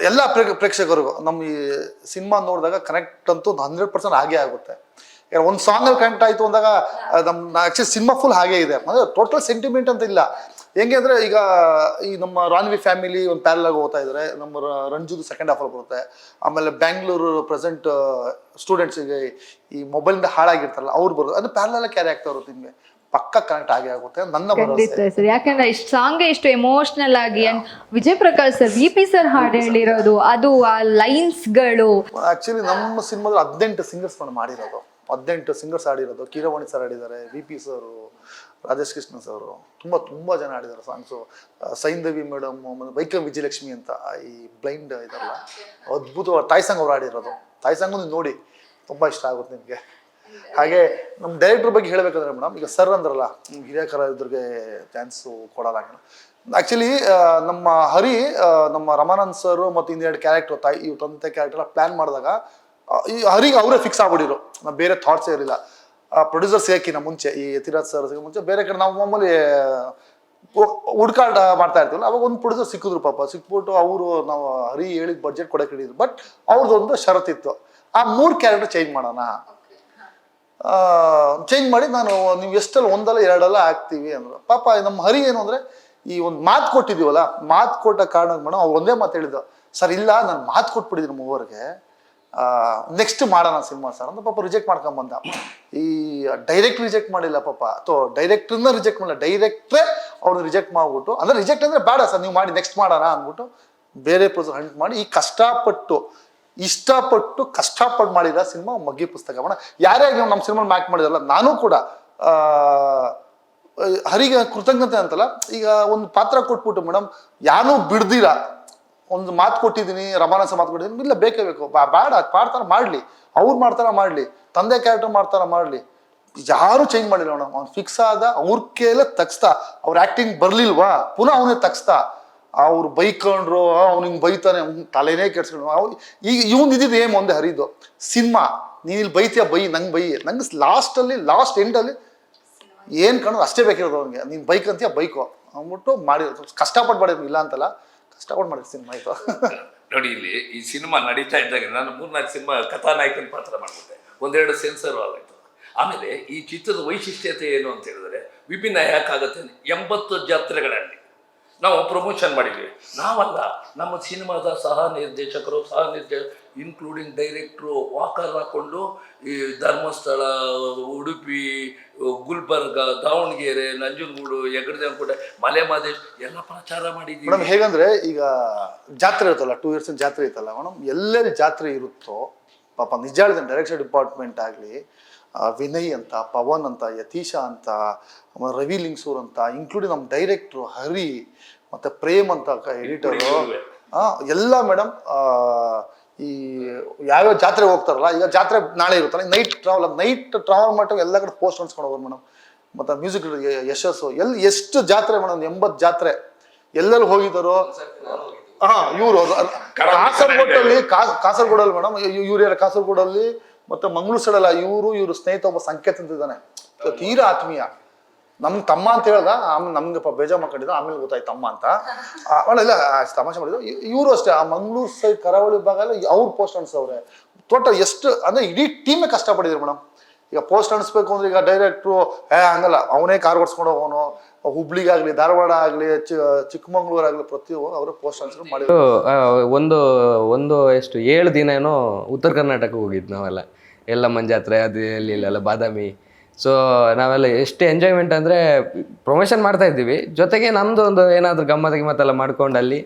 ಎಲ್ಲ ಪ್ರೇಕ್ಷಕರಿಗೂ ನಮ್ಮ ಈ ಸಿನಿಮಾ ನೋಡಿದಾಗ ಕನೆಕ್ಟ್ ಅಂತೂ 100% ಆಗೇ ಆಗುತ್ತೆ. ಒಂದು ಸಾಂಗಲ್ಲಿ ಕನೆಕ್ಟ್ ಆಯಿತು ಅಂದಾಗ ನಮ್ಮ ಆ್ಯಕ್ಚುಲಿ ಸಿನಿಮಾ ಫುಲ್ ಹಾಗೇ ಇದೆ, ಅಂದರೆ ಟೋಟಲ್ ಸೆಂಟಿಮೆಂಟ್ ಅಂತ ಇಲ್ಲ. ಹೆಂಗೆ ಅಂದರೆ ಈಗ ಈ ನಮ್ಮ ರಾನ್ವಿ ಫ್ಯಾಮಿಲಿ ಒಂದು ಪ್ಯಾರಲಾಗಿ ಹೋಗ್ತಾ ಇದ್ದಾರೆ, ನಮ್ಮ ರಂಜುದು ಸೆಕೆಂಡ್ ಹಾಫಲ್ಲಿ ಬರುತ್ತೆ. ಆಮೇಲೆ ಬ್ಯಾಂಗ್ಳೂರು ಪ್ರೆಸೆಂಟ್ ಸ್ಟೂಡೆಂಟ್ಸಿಗೆ ಈ ಮೊಬೈಲಿಂದ ಹಾಳಾಗಿರ್ತಾರಲ್ಲ ಅವ್ರು ಬರೋದು, ಅದು ಪ್ಯಾರಲಲ್ಲ ಕ್ಯಾರಿ ಆಗ್ತಾ ಇರುತ್ತೆ, ನಿಮಗೆ ಪಕ್ಕ ಕನೆಕ್ಟ್ ಆಗೇ ಆಗುತ್ತೆ ನನ್ನ ಖಂಡಿತ ಸರ್. ಯಾಕಂದ್ರೆ ಇಷ್ಟು ಸಾಂಗ್ ಎಷ್ಟು ಎಮೋಷನಲ್ ಆಗಿ Vijay Prakash sir, VP sir ಹಾಡು ಹೇಳಿರೋದು, ಅದು ಆ ಲೈನ್ಸ್ಗಳು. ಆಕ್ಚುಲಿ ನಮ್ಮ ಸಿನಿಮಾದಲ್ಲಿ 18 ಸಿಂಗರ್ಸ್ ಮಾಡಿರೋದು, 18 ಸಿಂಗರ್ಸ್ ಆಡಿರೋದು. ಕೀರವಾಣಿ ಸರ್ ಆಡಿದ್ದಾರೆ, VP sir, Rajesh Krishna sir, ತುಂಬ ಜನ ಆಡಿದ್ದಾರೆ ಸಾಂಗ್ಸು. ಸೈಂಧವಿ ಮೇಡಮ್, ವೈಕಂ ವಿಜಯಲಕ್ಷ್ಮಿ ಅಂತ ಈ ಬ್ಲೈಂಡ್ ಇದಾರಲ್ಲ, ಅದ್ಭುತವಾದ ತಾಯಿ ಸಾಂಗ್ ಅವ್ರು ಆಡಿರೋದು. ತಾಯಿ ಸಾಂಗು ನೀವು ನೋಡಿ, ತುಂಬ ಇಷ್ಟ ಆಗುತ್ತೆ ನಿಮಗೆ. ಹಾಗೆ ನಮ್ಮ ಡೈರೆಕ್ಟರ್ ಬಗ್ಗೆ ಹೇಳಬೇಕಂದ್ರೆ ಮೇಡಮ್, ಈಗ ಸರ್ ಅಂದ್ರಲ್ಲ, ಹಿರಿಯ ಕಲಾವಿದರಿಗೆ ಚಾನ್ಸು ಕೊಡಲ್ಲ. ಆ್ಯಕ್ಚುಲಿ ನಮ್ಮ ಹರಿ, ನಮ್ಮ ರಮಾನಂದ್ ಸರ್ ಮತ್ತು ಇನ್ನೆರಡು ಕ್ಯಾರೆಕ್ಟರ್ ಇವು ತಂದೆ ಕ್ಯಾರೆಕ್ಟರ್ ಪ್ಲ್ಯಾನ್ ಮಾಡಿದಾಗ ಈ ಹರಿಗೆ ಅವರೇ ಫಿಕ್ಸ್ ಆಗ್ಬಿಟ್ಟಿರು, ನಾವು ಬೇರೆ ಥಾಟ್ಸೇ ಇರಲಿಲ್ಲ. ಪ್ರೊಡ್ಯೂಸರ್ ಸಿಗಕ್ಕಿಂತ ಮುಂಚೆ, ಈ ಯತಿರಾಜ್ ಸರ್ ಸಿಗೋ ಮುಂಚೆ ಬೇರೆ ಕಡೆ ನಾವು ಮಾಮೂಲಿ ಹುಡ್ಕಾಟ ಮಾಡ್ತಾ ಇರ್ತೀವಲ್ಲ, ಅವಾಗ ಒಂದು ಪ್ರೊಡ್ಯೂಸರ್ ಸಿಕ್ಕಿದ್ರು ಪಾಪ. ಸಿಕ್ಬಿಟ್ಟು ಅವರು ನಾವು ಹರಿ ಹೇಳಿದ ಬಡ್ಜೆಟ್ ಕೊಡೋಕೆ ಹಿಡಿದ್ರು. ಬಟ್ ಅವ್ರದ್ದೊಂದು ಷರತ್ತಿತ್ತು, ಆ 3 ಕ್ಯಾರೆಕ್ಟರ್ ಚೇಂಜ್ ಮಾಡೋಣ. ಚೇಂಜ್ ಮಾಡಿ ನಾನು ನೀವು ಎಷ್ಟಲ್ಲಿ ಒಂದಲ್ಲ ಎರಡಲ್ಲ ಹಾಕ್ತೀವಿ ಅಂದರು. ಪಾಪ ನಮ್ಮ ಹರಿ ಏನು ಅಂದರೆ, ಈ ಒಂದು ಮಾತು ಕೊಟ್ಟಿದ್ದೀವಲ್ಲ, ಮಾತು ಕೊಟ್ಟ ಕಾರಣಕ್ಕೆ ಮೇಡಮ್ ಅವ್ರು ಒಂದೇ ಮಾತು ಹೇಳಿದ್ದು, ಸರ್ ಇಲ್ಲ ನಾನು ಮಾತು ಕೊಟ್ಬಿಟ್ಟಿದ್ದೀನಿ ಮೂವರಿಗೆ, ನೆಕ್ಸ್ಟ್ ಮಾಡೋಣ ಸಿನಿಮಾ ಸರ್ ಅಂತ. ಪಾಪ ರಿಜೆಕ್ಟ್ ಮಾಡ್ಕೊಂಬಂದ. ಈ ಡೈರೆಕ್ಟ್ ರಿಜೆಕ್ಟ್ ಮಾಡಿಲ್ಲ ಪಾಪ, ಅಥವಾ ಡೈರೆಕ್ಟ್ರನ್ನ ರಿಜೆಕ್ಟ್ ಮಾಡಿಲ್ಲ, ಡೈರೆಕ್ಟ್ರೇ ಅವ್ರನ್ನ ರಿಜೆಕ್ಟ್ ಮಾಡ್ಬಿಟ್ಟು, ಅಂದರೆ ರಿಜೆಕ್ಟ್ ಅಂದರೆ ಬೇಡ ಸರ್ ನೀವು ಮಾಡಿ ನೆಕ್ಸ್ಟ್ ಮಾಡೋಣ ಅಂದ್ಬಿಟ್ಟು ಬೇರೆ ಪ್ರೊಸೆಸ್ ಹಂಟ್ ಮಾಡಿ, ಈ ಇಷ್ಟಪಟ್ಟು ಕಷ್ಟಪಟ್ಟು ಮಾಡಿದ ಸಿನಿಮಾ ಮಗ್ಗಿ ಪುಸ್ತಕ. ಮೇಡಮ್ ಯಾರೇ ನಮ್ಮ ಸಿನಿಮಾ ಮ್ಯಾಕ್ ಮಾಡಿದಾರಲ್ಲ, ನಾನು ಕೂಡ ಹರಿಗೆ ಕೃತಜ್ಞತೆ ಅಂತಲ್ಲ, ಈಗ ಒಂದು ಪಾತ್ರ ಕೊಟ್ಬಿಟ್ಟು ಮೇಡಮ್ ಯಾರೂ ಬಿಡ್ದಿರ ಒಂದು ಮಾತು ಕೊಟ್ಟಿದ್ದೀನಿ, ರಮಾನಸ ಮಾತು ಕೊಟ್ಟಿದ್ದೀನಿ, ಇಲ್ಲ ಬೇಕೇ ಬೇಕು, ಬೇಡ ಮಾಡ್ತಾರ ಮಾಡಲಿ, ಅವ್ರು ಮಾಡ್ತಾರ ಮಾಡಲಿ, ತಂದೆ ಕ್ಯಾರೆಕ್ಟರ್ ಮಾಡ್ತಾರ ಮಾಡಲಿ, ಯಾರು ಚೇಂಜ್ ಮಾಡಿಲ್ಲ ಮೇಡಮ್. ಅವ್ನು ಫಿಕ್ಸ್ ಆದ, ಅವ್ರ ಕೇಳ ತಗ್ಸ್ತಾ, ಅವ್ರ ಆ್ಯಕ್ಟಿಂಗ್ ಬರಲಿಲ್ವಾ ಪುನಃ ಅವನೇ ತಗ್ಸ್ತಾ. ಅವ್ರು ಬೈಕೊಂಡ್ರು, ಅವ್ನಿಗೆ ಬೈತಾನೆ, ತಲೆನೇ ಕೆಡ್ಸ್ಕೊಂಡು. ಈಗ ಇವ್ನು ಇದ್ದಿದ್ದು ಏನು ಒಂದೇ ಹರಿದು ಸಿನಿಮಾ, ನೀನು ಇಲ್ಲಿ ಬೈತೀಯ ಬೈ, ನಂಗೆ ಬೈ, ನಂಗೆ ಲಾಸ್ಟ್ ಎಂಡಲ್ಲಿ ಏನು ಕಾಣೋದು ಅಷ್ಟೇ ಬೇಕಿರೋದು ಅವ್ನಿಗೆ, ನೀನು ಬೈಕ್ ಅಂತೀಯ ಬೈಕೋ ಅಂದ್ಬಿಟ್ಟು ಮಾಡಿರೋದು. ಕಷ್ಟಪಟ್ಟು ಮಾಡಿದ್ರು, ಇಲ್ಲ ಅಂತಲ್ಲ, ಕಷ್ಟಪಟ್ಟು ಮಾಡಿದ ಸಿನಿಮಾ ಇದು. ನೋಡಿ, ಇಲ್ಲಿ ಈ ಸಿನಿಮಾ ನಡೀತಾ ಇದ್ದಾಗ ನಾನು 3-4 ಸಿನಿಮಾ ಕಥಾನಾಯಕನ ಪಾತ್ರ ಮಾಡ್ಬಿಟ್ಟೆ, 1-2 ಸೆನ್ಸರು ಆಗೋಯ್ತು. ಆಮೇಲೆ ಈ ಚಿತ್ರದ ವೈಶಿಷ್ಟ್ಯತೆ ಏನು ಅಂತ ಹೇಳಿದ್ರೆ, ವಿಭಿನ್ನ ಯಾಕಾಗುತ್ತೆ, 80 ಜಾತ್ರೆಗಳಲ್ಲಿ ನಾವು ಪ್ರಮೋಷನ್ ಮಾಡಿದ್ವಿ. ನಾವಲ್ಲ, ನಮ್ಮ ಸಿನಿಮಾದ ನಿರ್ದೇಶಕರು ಇನ್ಕ್ಲೂಡಿಂಗ್ ಡೈರೆಕ್ಟ್ರು ವಾಕರ್ ಹಾಕೊಂಡು ಈ ಧರ್ಮಸ್ಥಳ, ಉಡುಪಿ, ಗುಲ್ಬರ್ಗ, ದಾವಣಗೆರೆ, ನಂಜನಗೂಡು, ಹೆಗ್ಗಡದೇವನಕೋಟೆ, ಮಲೆ ಮಹದೇಶ್ ಎಲ್ಲ ಪ್ರಚಾರ ಮಾಡಿದ್ವಿ. ಮೇಡಮ್ ಹೇಗಂದ್ರೆ, ಈಗ ಜಾತ್ರೆ ಇರುತ್ತಲ್ಲ, 2 years ಜಾತ್ರೆ ಇರುತ್ತಲ್ಲ ಮೇಡಮ್, ಎಲ್ಲೆಲ್ಲಿ ಜಾತ್ರೆ ಇರುತ್ತೋ ಪಾಪ ನಿಜ ಹೇಳಿದೆ, ಡೈರೆಕ್ಷನ್ ಡಿಪಾರ್ಟ್ಮೆಂಟ್ ಆಗಲಿ, ವಿನಯ್ ಅಂತ, ಪವನ್ ಅಂತ, ಯತೀಶ ಅಂತ, ರವಿ ಲಿಂಗ್ಸೂರ್ ಅಂತ, ಇನ್ಕ್ಲೂಡಿಂಗ್ ನಮ್ಮ ಡೈರೆಕ್ಟ್ರು ಹರಿ ಮತ್ತು ಪ್ರೇಮ್ ಅಂತ ಎಡಿಟರು, ಎಲ್ಲ ಮೇಡಮ್ ಈ ಯಾವ್ಯಾವ ಜಾತ್ರೆ ಹೋಗ್ತಾರಲ್ಲ, ಈಗ ಜಾತ್ರೆ ನಾಳೆ ಇರುತ್ತಲ್ಲ, ನೈಟ್ ಟ್ರಾವೆಲ್ ಮಾಡ್ತಾರೆ, ಎಲ್ಲ ಕಡೆ ಪೋಸ್ಟ್ ಅನ್ಸ್ಕೊಂಡು ಹೋಗೋರು ಮೇಡಮ್. ಮತ್ತು ಮ್ಯೂಸಿಕ್ ಯಶಸ್ಸು ಎಷ್ಟು ಜಾತ್ರೆ ಮೇಡಮ್, 80 ಜಾತ್ರೆ ಎಲ್ಲೆಲ್ಲಿ ಹೋಗಿದ್ದಾರೋ. ಇವರು ಕಾಸರಗೋಡಲ್ಲಿ ಮೇಡಮ್, ಇವ್ರು ಕಾಸರಗೋಡಲ್ಲಿ ಮತ್ತು ಮಂಗಳೂರು ಸೈಡಲ್ಲ, ಇವರು ಸ್ನೇಹಿತ ಒಬ್ಬ ಸಂಕೇತ ಅಂತಿದ್ದಾನೆ, ತೀರಾ ಆತ್ಮೀಯ, ನಮ್ಮ ತಮ್ಮ ಅಂತ ಹೇಳ್ದ. ಆಮೇಲೆ ನಮ್ಗೆ ಬೇಜಾರು ಮಾಡ್ಕೊಂಡಿದ್ದ, ಆಮೇಲೆ ಗೊತ್ತಾಯ್ತು ತಮ್ಮ ಅಂತ. ಇಲ್ಲ ತಮಾಷೆ ಮಾಡಿದ್ರು. ಇವರು ಅಷ್ಟೇ, ಆ ಮಂಗಳೂರು ಸೈಡ್ ಕರಾವಳಿ ಭಾಗ ಎಲ್ಲ ಅವ್ರು ಪೋಸ್ಟ್ ಅನ್ಸವ್ರೆ. ಟೋಟಲ್ ಎಷ್ಟು ಅಂದರೆ ಇಡೀ ಟೀಮೇ ಕಷ್ಟಪಟ್ಟಿದ್ರು ಮೇಡಮ್. ಈಗ ಪೋಸ್ಟ್ ಅನಿಸ್ಬೇಕು ಅಂದ್ರೆ ಈಗ ಡೈರೆಕ್ಟ್ರು ಹಂಗಲ್ಲ, ಅವನೇ ಕಾರ್ ಓಡಿಸ್ಕೊಂಡು ಹೋಗೋನು, ಹುಬ್ಳಿಗಾಗಲಿ, ಧಾರವಾಡ ಆಗಲಿ, ಚಿಕ್ಕಮಂಗ್ಳೂರು ಆಗಲಿ, ಪ್ರತಿಯೊಬ್ಬರು ಅವರೇ ಪೋಸ್ಟ್ ಅನ್ಸ್ಕೊಂಡು ಮಾಡಿದ್ರು. ಒಂದು ಎಷ್ಟು 7 ದಿನ ಏನೋ ಉತ್ತರ ಕರ್ನಾಟಕ ಹೋಗಿದ್ದು ನಾವೆಲ್ಲ, ಎಲ್ಲಮ್ಮನ ಜಾತ್ರೆ ಅದು ಇಲ್ಲೆಲ್ಲ ಬಾದಾಮಿ. ಸೊ ನಾವೆಲ್ಲ ಎಷ್ಟು ಎಂಜಾಯ್ಮೆಂಟ್ ಅಂದರೆ, ಪ್ರಮೋಷನ್ ಮಾಡ್ತಾ ಇದ್ದೀವಿ, ಜೊತೆಗೆ ನಮ್ಮದು ಒಂದು ಏನಾದರೂ ಗಮ್ಮತ್ತೆಲ್ಲ ಮಾಡ್ಕೊಂಡು ಅಲ್ಲಿ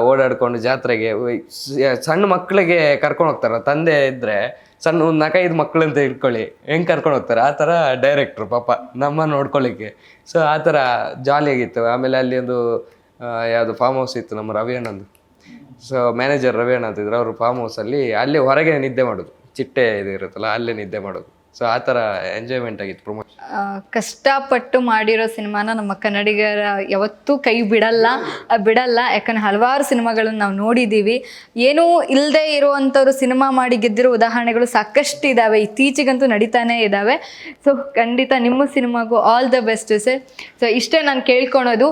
ಓಡಾಡ್ಕೊಂಡು ಜಾತ್ರೆಗೆ. ಸಣ್ಣ ಮಕ್ಕಳಿಗೆ ಕರ್ಕೊಂಡು ಹೋಗ್ತಾರೆ, ತಂದೆ ಇದ್ದರೆ ಸಣ್ಣ ಒಂದು 4-5 ಮಕ್ಕಳು ಅಂತ ಇಟ್ಕೊಳ್ಳಿ, ಹೆಂಗೆ ಕರ್ಕೊಂಡು ಹೋಗ್ತಾರೆ ಆ ಥರ ಡೈರೆಕ್ಟ್ರು ಪಾಪ ನಮ್ಮ ನೋಡ್ಕೊಳ್ಳಿಕ್ಕೆ. ಸೊ ಆ ಥರ ಜಾಲಿಯಾಗಿತ್ತು. ಆಮೇಲೆ ಅಲ್ಲಿ ಒಂದು ಯಾವುದು ಫಾರ್ಮ್ ಹೌಸ್ ಇತ್ತು ನಮ್ಮ ರವಿ ಅಣ್ಣಂದು. ಸೊ ಮ್ಯಾನೇಜರ್ ರವಿ ಅಣ್ಣ ಅಂತಿದ್ರು, ಅವರು ಫಾರ್ಮ್ ಹೌಸಲ್ಲಿ ಅಲ್ಲೇ ಹೊರಗೆ ನಿದ್ದೆ ಮಾಡೋದು, ಚಿಟ್ಟೆ ಇದು ಇರುತ್ತಲ್ಲ ಅಲ್ಲೇ ನಿದ್ದೆ ಮಾಡೋದು. ಸೊ ಆ ಥರ ಎಂಜಾಯ್ಮೆಂಟ್ ಆಗಿತ್ತು ಪ್ರಮೋಷನ್. ಕಷ್ಟಪಟ್ಟು ಮಾಡಿರೋ ಸಿನಿಮಾನ ನಮ್ಮ ಕನ್ನಡಿಗರ ಯಾವತ್ತೂ ಕೈ ಬಿಡಲ್ಲ. ಯಾಕಂದ್ರೆ ಹಲವಾರು ಸಿನಿಮಾಗಳನ್ನು ನಾವು ನೋಡಿದ್ದೀವಿ. ಏನೂ ಇಲ್ಲದೆ ಇರುವಂಥವ್ರು ಸಿನಿಮಾ ಮಾಡಿ ಗೆದ್ದಿರೋ ಉದಾಹರಣೆಗಳು ಸಾಕಷ್ಟು ಇದ್ದಾವೆ, ಇತ್ತೀಚೆಗಂತೂ ನಡೀತಾನೆ ಇದ್ದಾವೆ. ಸೊ ಖಂಡಿತ ನಿಮ್ಮ ಸಿನಿಮಾಗೂ all the best sir. So ಇಷ್ಟೇ ನಾನು ಕೇಳ್ಕೊಳೋದು,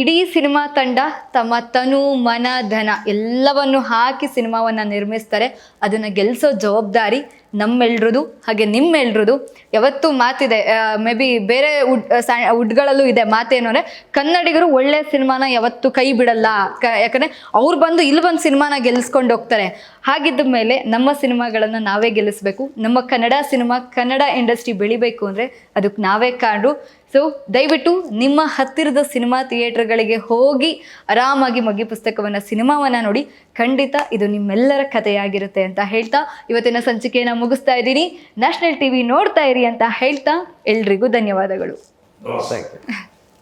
ಇಡೀ ಸಿನಿಮಾ ತಂಡ ತಮ್ಮ ತನು, ಮನ, ಧನ ಎಲ್ಲವನ್ನು ಹಾಕಿ ಸಿನಿಮಾವನ್ನು ನಿರ್ಮಿಸ್ತಾರೆ. ಅದನ್ನು ಗೆಲ್ಲಿಸೋ ಜವಾಬ್ದಾರಿ ನಮ್ಮೆಲ್ರದು ಹಾಗೆ ನಿಮ್ಮೆಲ್ರದು ಯಾವತ್ತೂ ಮಾತಿದೆ, ಮೇ ಬಿ ಬೇರೆ ವುಡ್ಗಳಲ್ಲೂ ಇದೆ ಮಾತೇನು ಅಂದರೆ ಕನ್ನಡಿಗರು ಒಳ್ಳೆ ಸಿನಿಮಾನ ಯಾವತ್ತೂ ಕೈ ಬಿಡಲ್ಲ, ಯಾಕಂದರೆ ಅವ್ರು ಬಂದು ಇಲ್ಲಿ ಬಂದು ಸಿನಿಮಾನ ಗೆಲ್ಲಿಸ್ಕೊಂಡು ಹೋಗ್ತಾರೆ. ಹಾಗಿದ್ದ ಮೇಲೆ ನಮ್ಮ ಸಿನಿಮಾಗಳನ್ನು ನಾವೇ ಗೆಲ್ಲಿಸ್ಬೇಕು. ನಮ್ಮ ಕನ್ನಡ ಸಿನಿಮಾ, ಕನ್ನಡ ಇಂಡಸ್ಟ್ರಿ ಬೆಳಿಬೇಕು ಅಂದರೆ ಅದಕ್ಕೆ ನಾವೇ ಕಾರಣ. ಸೊ ದಯವಿಟ್ಟು ನಿಮ್ಮ ಹತ್ತಿರದ ಸಿನಿಮಾ ಥಿಯೇಟರ್ಗಳಿಗೆ ಹೋಗಿ ಆರಾಮಾಗಿ ಮಗ್ಗಿ ಪುಸ್ತಕವನ್ನು ಸಿನಿಮಾವನ್ನು ನೋಡಿ. ಖಂಡಿತ ಇದು ನಿಮ್ಮೆಲ್ಲರ ಕಥೆಯಾಗಿರುತ್ತೆ ಅಂತ ಹೇಳ್ತಾ ಇವತ್ತಿನ ಸಂಚಿಕೆಯನ್ನು ಮುಗಿಸ್ತಾ ಇದ್ದೀನಿ. ನ್ಯಾಷನಲ್ ಟಿವಿ ನೋಡ್ತಾ ಇರಿ ಅಂತ ಹೇಳ್ತಾ ಎಲ್ರಿಗೂ ಧನ್ಯವಾದಗಳು. Thank you.